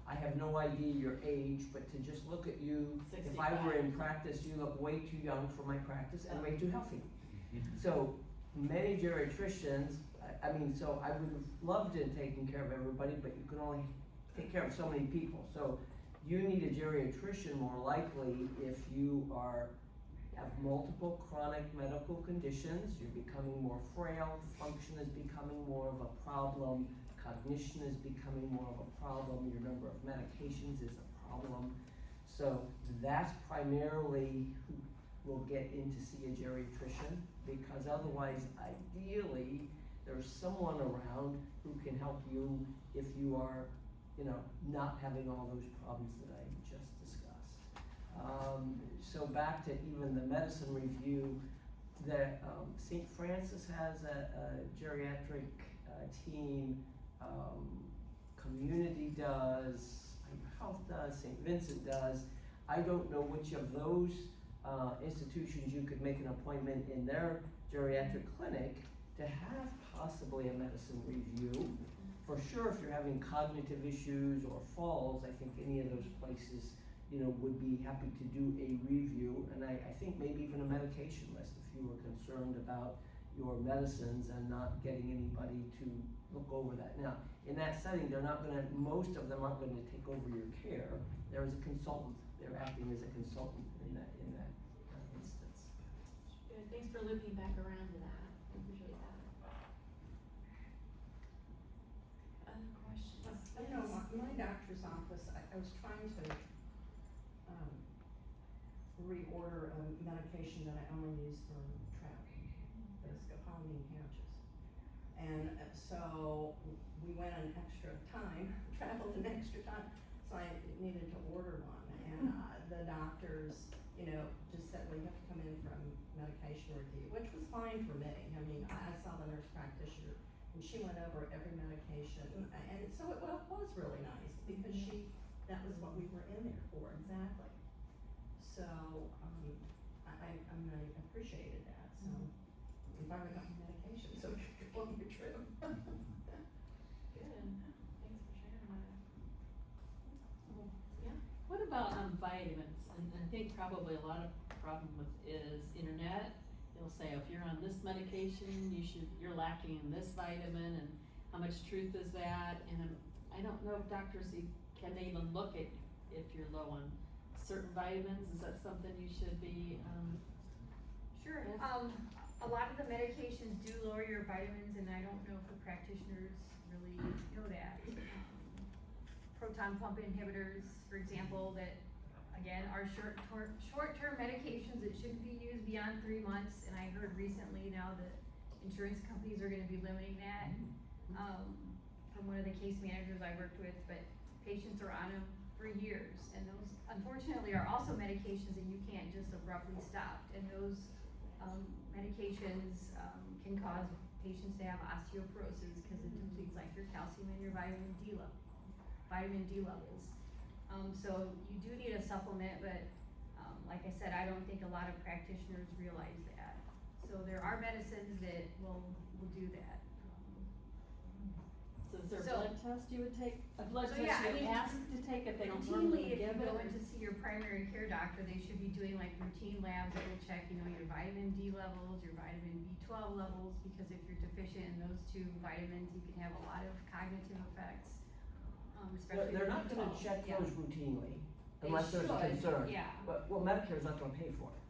I have no idea your age, but to just look at you, if I were in practice, you look way too young for my practice and way too healthy. So many geriatricians, so I would have loved to have taken care of everybody, but you can only take care of so many people. So you need a geriatrician more likely if you have multiple chronic medical conditions, you're becoming more frail, function is becoming more of a problem, cognition is becoming more of a problem, your number of medications is a problem. So that's primarily who will get in to see a geriatrician, because otherwise, ideally, there's someone around who can help you if you are, not having all those problems that I just discussed. So back to even the medicine review, that St. Francis has a geriatric team, Community does, Health does, St. Vincent does. I don't know which of those institutions you could make an appointment in their geriatric clinic to have possibly a medicine review. For sure, if you're having cognitive issues or falls, I think any of those places, would be happy to do a review. And I think maybe even a medication list if you were concerned about your medicines and not getting anybody to look over that. Now, in that setting, most of them aren't gonna take over your care. There is a consultant, they're acting as a consultant in that instance. Good, thanks for looping back around to that, I appreciate that. Other questions? My doctor's office, I was trying to, reorder a medication that I only use for traveling, the scopolamine patches. And so we went an extra time, traveled an extra time, so I needed to order one. And the doctors, just said, well, you have to come in from medication review, which was fine for me. I mean, I saw the nurse practitioner and she went over every medication. And so it was really nice because that was what we were in there for, exactly. So, I appreciated that, so you finally got my medication, so you're on your trip. Good, thanks for sharing that. Yeah? what about vitamins? And I think probably a lot of problem with is internet. It'll say if you're on this medication, you're lacking in this vitamin, and how much truth is that? And I don't know if doctors can they even look at if you're low on certain vitamins. Is that something you should be, Sure. Yes. A lot of the medications do lower your vitamins, and I don't know if the practitioners really know that. Proton pump inhibitors, for example, that again are short-term medications that shouldn't be used beyond 3 months, and I heard recently now that insurance companies are gonna be limiting that, from one of the case managers I worked with, but patients are on them for years, and those unfortunately are also medications that you can't just abruptly stop, and those, medications, can cause patients to have osteoporosis, cause it depletes like your calcium and your vitamin D levels. So you do need a supplement, but, like I said, I don't think a lot of practitioners realize that. So there are medicines that will do that. So is there a So- blood test you would take, a blood So, test yeah, I you would mean, ask to take if they don't Routinely, normally if you give it? go in to see your primary care doctor, they should be doing like routine labs that will check, you know, your vitamin D levels, your vitamin B12 levels, because if you're deficient in those two vitamins, you can have a lot of cognitive effects, especially They're the not gonna B12. check Yeah. those routinely, They unless there's a should, concern. yeah. But, well, Medicare's not gonna pay for it.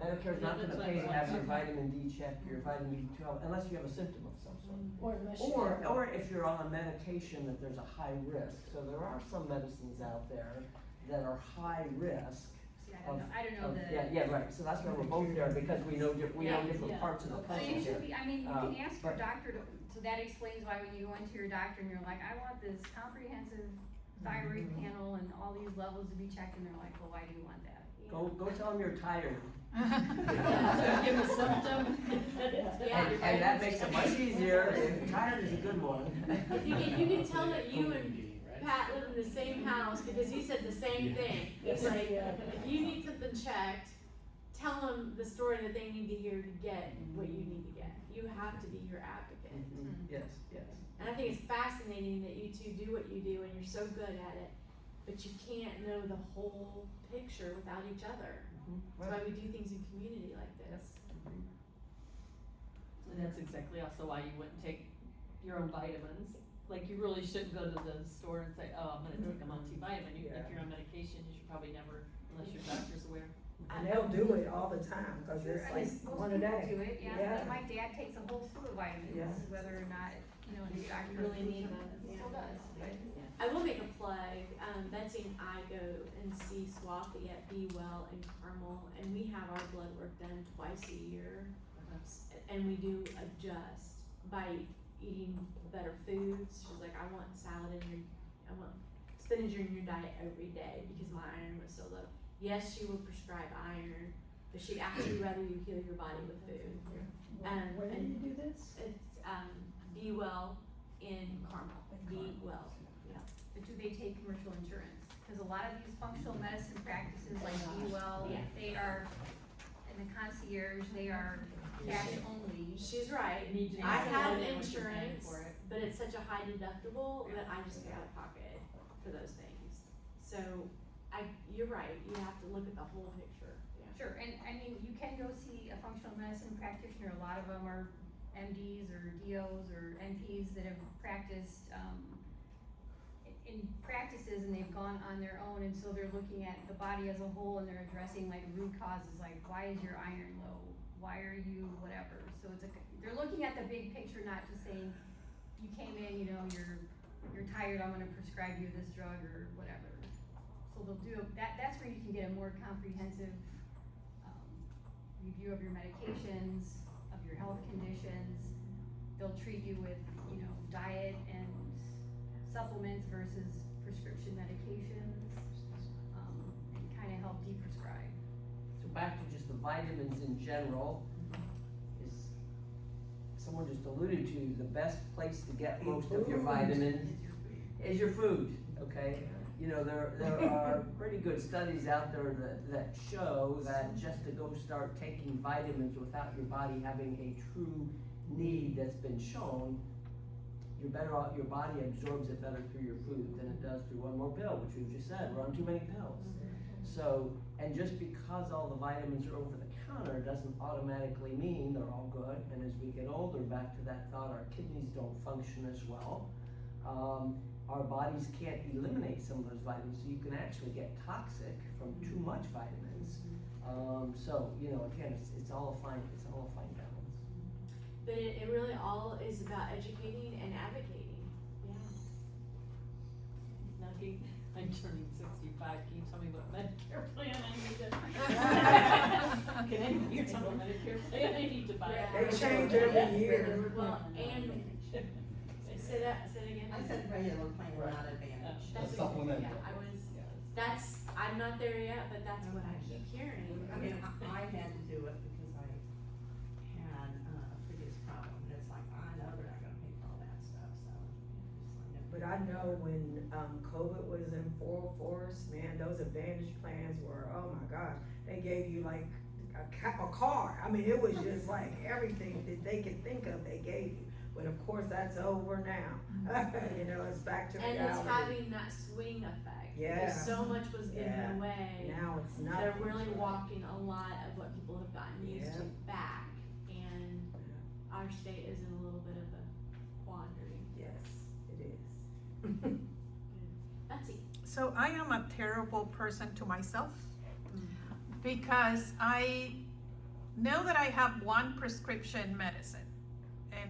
Medicare's Yeah, not that's gonna what pay I to have was your wondering. vitamin D checked, your vitamin B12, unless you have a symptom of some sort. Or unless you Or, have a- or if you're on a medication that there's a high risk, so there are some medicines out there that are high risk. See, I don't know of- the. Yeah, right, so that's why we're both there, because we know, we know Yeah, different yeah. parts of the So puzzle you here. should be, I mean, you can ask your but- doctor to, so that explains why when you go into your doctor and you're like, I want this comprehensive thyroid panel and all these levels to be checked, and they're like, well, why do you want that? You know? Go tell them you're tired. Yeah, so give a symptom. Yeah. And that makes it much easier, and tired is a good one. You can tell that you and Pat live in the same house, because he said the same thing. He's like, if you need something checked, tell them the story that they need to hear to get what you need to get. You have to be your advocate. Yes, yes. And I think it's fascinating that you two do what you do and you're so good at it, but you can't know the whole picture without each other. That's why we do things in community like this. And that's exactly also why you wouldn't take your own vitamins. Like, you really shouldn't go to the store and say, oh, I'm gonna take a multivitamin. If you're on medication, you should probably never, unless your doctor's aware. And they'll do it all the time, cause it's like Most one a people day. do it, yeah. Yeah. My dad takes a whole slew of vitamins, Yeah. whether or not, you know, his doctor Really need them. still does, but. I will make a plug. Betsy and I go and see Swathi at Be Well in Carmel, and we have our blood work done twice a year. And we do adjust by eating better foods. She's like, I want salad I want spinach in your diet every day because my iron was so low. Yes, she will prescribe iron, but she'd actually rather you heal your body with food. Where do you do this? It's Be Well in Carmel. Be Well. But do they take commercial insurance? Cause a lot of these functional medicine practices like Be Well, Yeah. they are, in the concierge, they are cash only. She's right. Need to I know have what you're paying insurance, for it. but it's such a high deductible that I just pay out of pocket for those things. So you're right, you have to look at the whole picture, yeah. Sure, and I mean, you can go see a functional medicine practitioner, a lot of them are MDs or DOs or NPs that have practiced, in practices and they've gone on their own, and so they're looking at the body as a whole and they're addressing like root causes, like why is your iron low? Why are you whatever? So they're looking at the big picture, not just saying, you came in, you know, you're tired, I'm gonna prescribe you this drug or whatever. So they'll do, that's where you can get a more comprehensive, review of your medications, of your health conditions. They'll treat you with, you know, diet and supplements versus prescription medications, and kinda help de-prescribe. So back to just the vitamins in general, is, someone just alluded to, the best place to get most of your vitamins is your food, okay? You know, there are pretty good studies out there that show that just to go start taking vitamins without your body having a true need that's been shown, you're better off, your body absorbs it better through your food than it does through one more pill, which we just said, we're on too many pills. So, and just because all the vitamins are over the counter doesn't automatically mean they're all good, and as we get older, back to that thought, our kidneys don't function as well. Our bodies can't eliminate some of those vitamins, so you can actually get toxic from too much vitamins. So, you know, again, it's all a fine balance. But it really all is about educating and advocating, yeah. Now, I'm turning 65, can you tell me what Medicare plan I need to? Can anybody tell me what Medicare plan I need to buy? They change every year. Well, and, say that again. I said regular plan, not advantage. That's A supplement. Yeah, I'm not there yet, but that's what I keep hearing. I mean, I had to do it because I had a previous problem, and it's like, I know they're not gonna pay for all that stuff, so. But I know when, COVID was in full force, man, those advantage plans were, oh my gosh, they gave you like a car. I mean, it was just like everything that they could think of, they gave you. But of course, that's over now. You know, it's back to reality. And it's having that swing effect. Yeah. Because so much was given Yeah. away. Now it's not. They're really walking a lot of what people have gotten used to back. And our state is in a little bit of a quandary. Yes, it is. Betsy. So I am a terrible person to myself because I know that I have one prescription medicine, and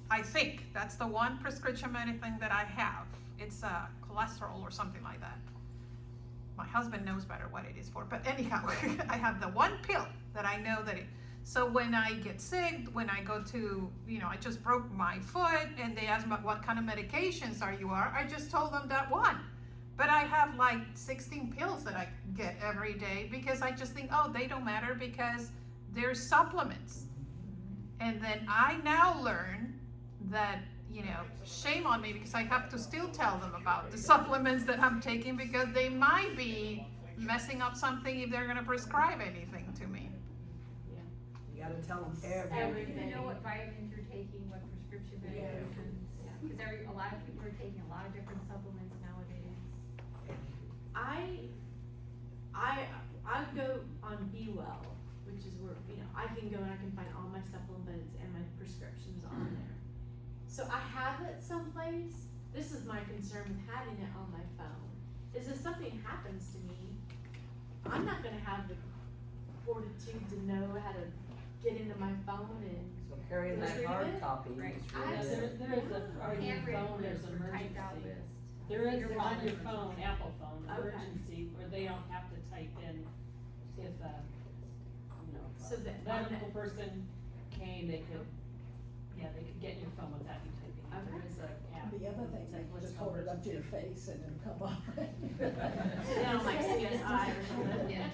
I think that's the one prescription medicine that I have. It's cholesterol or something like that. My husband knows better what it is for, but anyhow, I have the one pill that I know that so when I get sick, when I go to, I just broke my foot and they ask me what kind of medications you are, I just told them that one. But I have like 16 pills that I get every day because I just think, oh, they don't matter because they're supplements. And then I now learn that, shame on me because I have to still tell them about the supplements that I'm taking because they might be messing up something if they're going to prescribe anything to me. You gotta tell them Everything. You know what vitamins you're taking, what prescription medications, because a lot of people are taking a lot of different supplements nowadays. I go on Be Well, which is where, I can go and I can find all my supplements and my prescriptions on there. So I have it someplace. This is my concern with having it on my phone, is if something happens to me, I'm not gonna have the fortitude to know how to get into my phone and So carrying that retrieve hard it. copy Right. is Yeah, really there is a, on your Handwritten phone, there's list or typed out emergency. list. There is Your on phone your phone, emergency. Apple phone, Okay. emergency, where they don't have to type in if, So that- medical person came, they could get in your phone without you typing. There is a app. The other thing, they can just hold it up to your face and it'll come up. Yeah, like CSI or something. Yeah.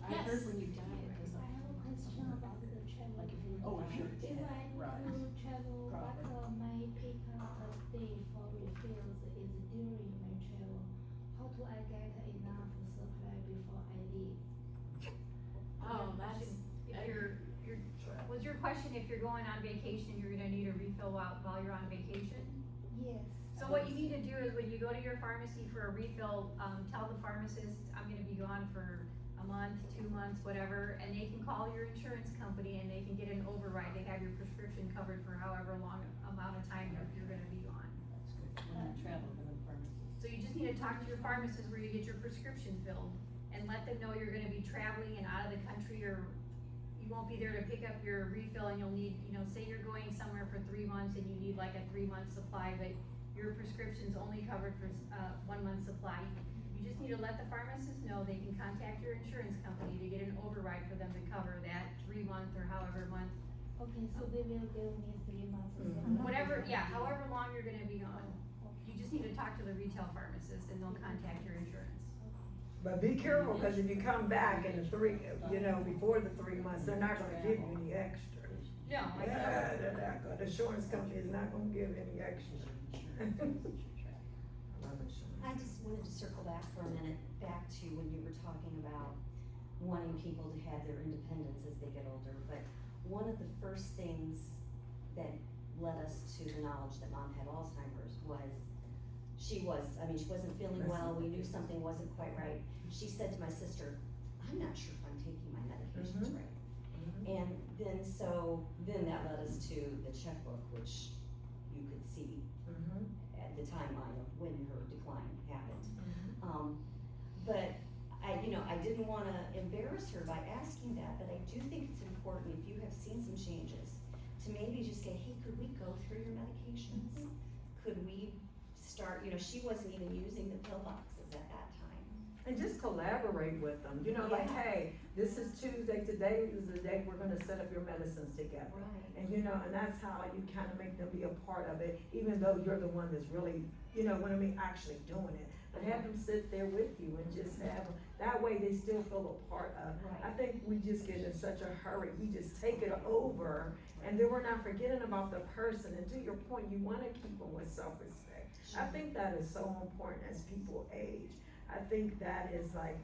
I heard when you die, it goes I up. have a question about the travel. Like if you were Oh, if you're If dead, I right. need to travel, what my pick up a day for refills is during my travel? How do I get enough supply before I leave? Oh, that's, Was your question if you're going on vacation, you're gonna need a refill while you're on vacation? Yes. So what you need to do is when you go to your pharmacy for a refill, tell the pharmacist, I'm gonna be gone for a month, 2 months, whatever, and they can call your insurance company and they can get an override. They have your prescription covered for however long amount of time you're gonna be gone. When I travel to the pharmacy. So you just need to talk to your pharmacist where you get your prescription filled and let them know you're gonna be traveling and out of the country, or you won't be there to pick up your refill and you'll need, say you're going somewhere for 3 months and you need like a 3-month supply, but your prescription's only covered for 1 month supply. You just need to let the pharmacist know they can contact your insurance company to get an override for them to cover that 3-month or however month. Okay, so they will give me 3 months or something. Whatever, however long you're gonna be gone. You just need to talk to the retail pharmacist and they'll contact your insurance. But be careful, cause if you come back in before the 3 months, they're not gonna give you any extra. No, Yeah, they're not gonna, the insurance company is not gonna give any extra. I love insurance. I just wanted to circle back for a minute, back to when you were talking about wanting people to have their independence as they get older, but one of the first things that led us to the knowledge that Mom had Alzheimer's was, she wasn't feeling well, we knew something wasn't quite right. She said to my sister, I'm not sure if I'm taking my medications right. And then that led us to the checkbook, which you could see at the timeline of when her decline happened. But I didn't wanna embarrass her by asking that, but I do think it's important, if you have seen some changes, to maybe just say, hey, could we go through your medications? Could we start, she wasn't even using the pill boxes at that time. And just collaborate with them, like, Yeah. hey, this is Tuesday, today is the day we're gonna set up your medicines together. Right. And and that's how you kind of make them be a part of it, even though you're the one that's really, actually doing it. But have them sit there with you and just have them, that way they still feel a part of. Right. I think we just get in such a hurry, we just take it over, and then we're not forgetting about the person, and to your point, you wanna keep them with self-respect. I think that is so important as people age. I think that is like,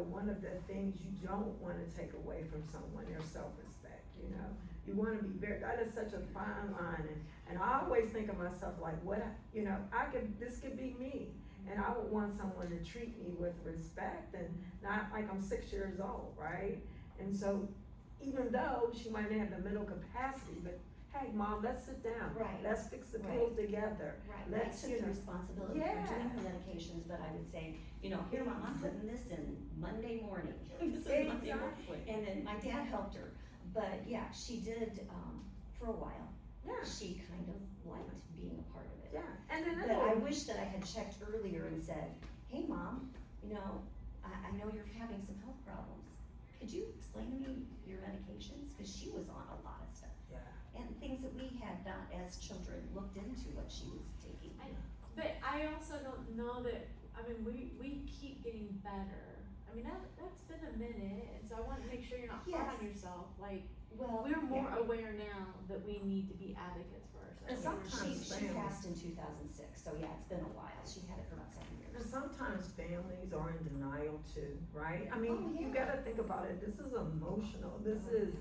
one of the things you don't wanna take away from someone, their self-respect, You wanna be that is such a fine line, and I always think of myself like, this could be me. And I would want someone to treat me with respect and not like I'm 6 years old, right? And so, even though she might not have the mental capacity, but hey, Mom, let's sit down. Right. Let's fix the pills together. Right, Let's, that's the responsibility Yeah. for doing her medications, but I would say, here, Mom, I'm putting this in Monday morning. This is Monday morning. Exactly. And then my dad helped her, but yeah, she did, for a while. Yeah. She kind of liked being a part of it. Yeah, and then But I wish that I had checked earlier and said, hey, Mom, I know you're having some health problems. Could you explain to me your medications? Cause she was on a lot of stuff. Yeah. And things that we had not, as children, looked into what she was taking. But I also don't know that, we keep getting better. That's been a minute, and so I want to make sure you're not hard on Yes. yourself, like, Well, we're more yeah. aware now that we need to be advocates for ourselves. And sometimes She passed in 2006, so yeah, it's been a while. She had it for about 7 years. And sometimes families are in denial too, right? You yeah. gotta think about it, this is emotional, this is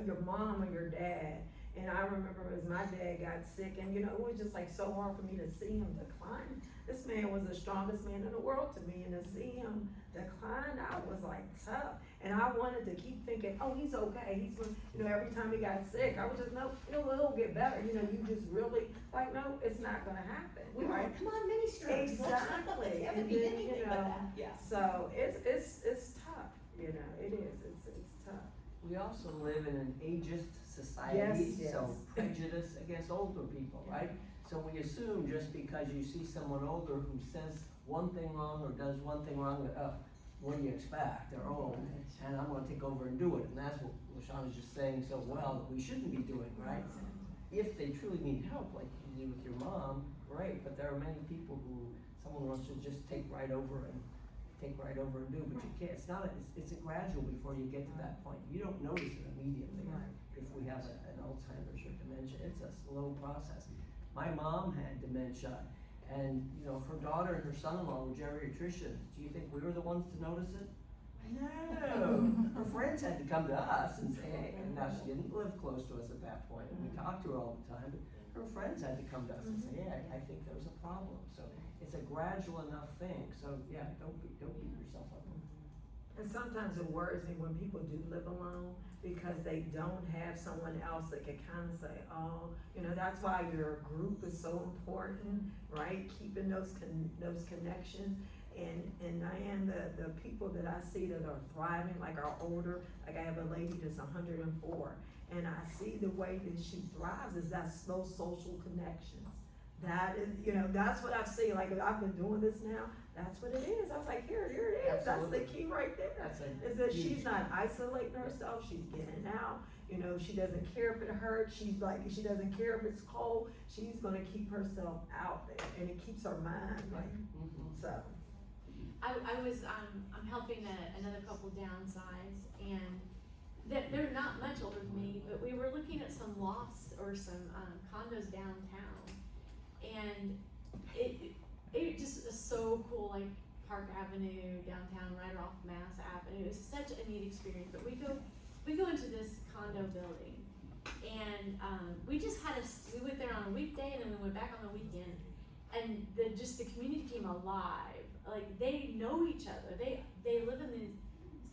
your mom or your dad. And I remember as my dad got sick, and it was just like so hard for me to see him decline. This man was the strongest man in the world to me, and to see him decline, I was like tough. And I wanted to keep thinking, oh, he's okay, he's gonna, every time he got sick, I was just, no, it'll get better. You just really, like, no, it's not gonna happen, We were right? like, come on, mini strokes. Exactly. Let's have And it be then, anything but that. Yeah. So it's tough, it is, it's tough. We also live in an ageist society, Yes, so yes. prejudice against older people, right? So we assume just because you see someone older who says one thing wrong or does one thing wrong, what do you expect? They're old, and I'm gonna take over and do it, and that's what LaShawn was just saying so well, that we shouldn't be doing, right? If they truly need help, like you did with your mom, great, but there are many people who someone wants to just take right over and do, but you can't, it's a gradual before you get to that point. You don't notice it immediately. If we have an Alzheimer's or dementia, it's a slow process. My mom had dementia, and her daughter and her son-in-law were geriatricians. Do you think we were the ones to notice it? No. Her friends had to come to us and say, hey, and now she didn't live close to us at that point, and we talked to her all the time, but her friends had to come to us and say, yeah, I think there's a problem. So it's a gradual enough thing, so yeah, don't beat yourself up. And sometimes it worries me when people do live alone, because they don't have someone else that can kind of say, oh, that's why your group is so important, right? Keeping those connections. And Diane, the people that I see that are thriving, like are older, like I have a lady that's 104, and I see the way that she thrives is those social connections. That is, that's what I see. Like, I've been doing this now, that's what it is. I was like, here it is. Absolutely. That's the key right there. Is that she's not isolating herself, she's getting out. She doesn't care if it hurts, she doesn't care if it's cold, she's gonna keep herself out there, and it keeps her mind, so. I'm helping another couple downsize, and they're not much older than me, but we were looking at some lofts or some condos downtown, and it just is so cool, like Park Avenue downtown, right off Mass Avenue. It's such a neat experience. But we go into this condo building, and we went there on a weekday, and then we went back on the weekend, and the community came alive. Like, they know each other. They live in this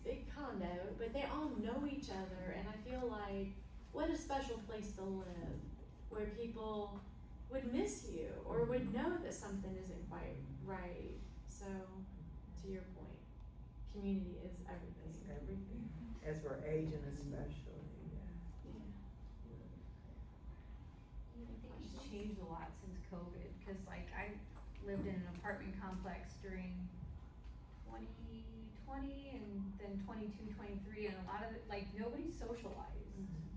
big condo, but they all know each other, and I feel like what a special place to live, where people would miss you or would know that something isn't quite right. So, to your point. community is everything. Everything, as we're aging especially, I think it's changed a lot since COVID, cause like I lived in an apartment complex during 2020 and then 22, 23, and a lot of it, like, nobody socialized.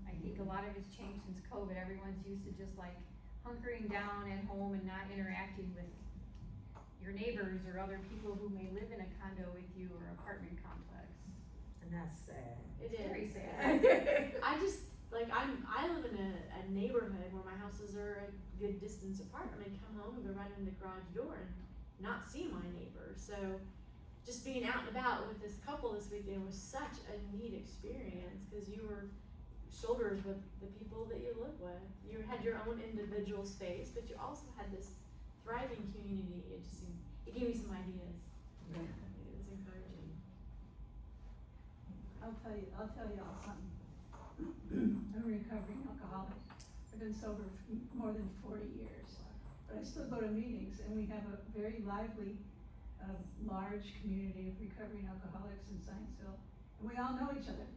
I think a lot of it's changed since COVID, everyone's used to just like hunkering down at home and not interacting with your neighbors or other people who may live in a condo with you or apartment complex. and that's sad. It is. Very sad. I just, like, I live in a neighborhood where my houses are a good distance apart. I mean, come home and go right in the garage door and not see my neighbor. So just being out and about with this couple this weekend was such a neat experience, because you were shoulders with the people that you live with. You had your own individual space, but you also had this thriving community. It just seemed, it gave me some ideas. It was encouraging. I'll tell you all something. I'm a recovering alcoholic. I've been sober for more than 40 years, but I still go to meetings, and we have a very lively, large community of recovering alcoholics in Scienceville, and we all know each other,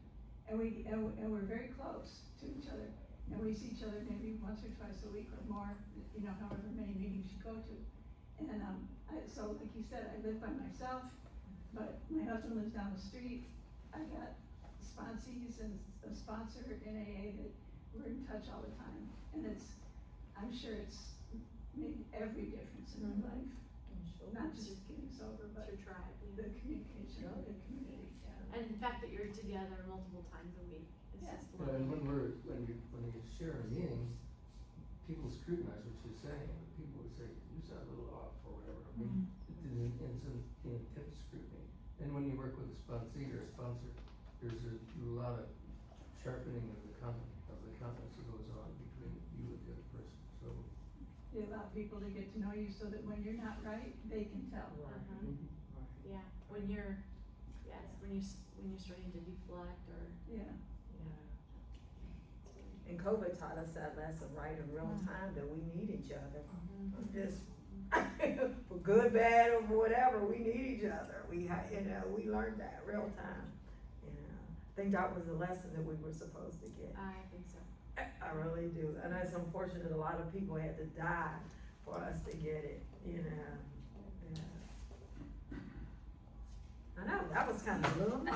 and we're very close to each other, and we see each other maybe once or twice a week or more, you know, however many meetings you go to. And so like you said, I live by myself, but my husband lives down the street. I got sponsees and a sponsor in AA that we're in touch all the time, and I'm sure it's made every difference in my life. Not just getting sober, but Your tribe. the communication of the community. And the fact that you're together multiple times a week is just Yeah, lovely. and when you share a meeting, people scrutinize what you're saying, and people would say, you sound a little off or whatever. I mean, it's an intense scrutiny. And when you work with a sponsee or a sponsor, there's a lot of sharpening of the countenance that goes on between you and the other person, so. You allow people to get to know you so that when you're not right, they can tell. Yeah, when you're starting to deflect or. Yeah. And COVID taught us that lesson, right, in real time, that we need each other. Just, for good, bad, or whatever, we need each other. We learned that real time. I think that was the lesson that we were supposed to get. I think so. I really do, and it's unfortunate a lot of people had to die for us to get it, you know. Yeah. I know, that was kind of little. Okay.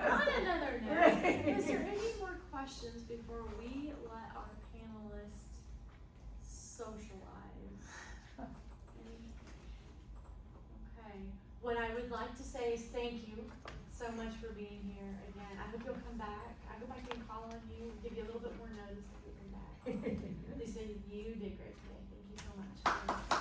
On another note, is there any more questions before we let our panelists socialize? Okay, what I would like to say is thank you so much for being here again. I hope you'll come back. I hope I can call on you, give you a little bit more notice if you come back. They say you did great today. Thank you so much.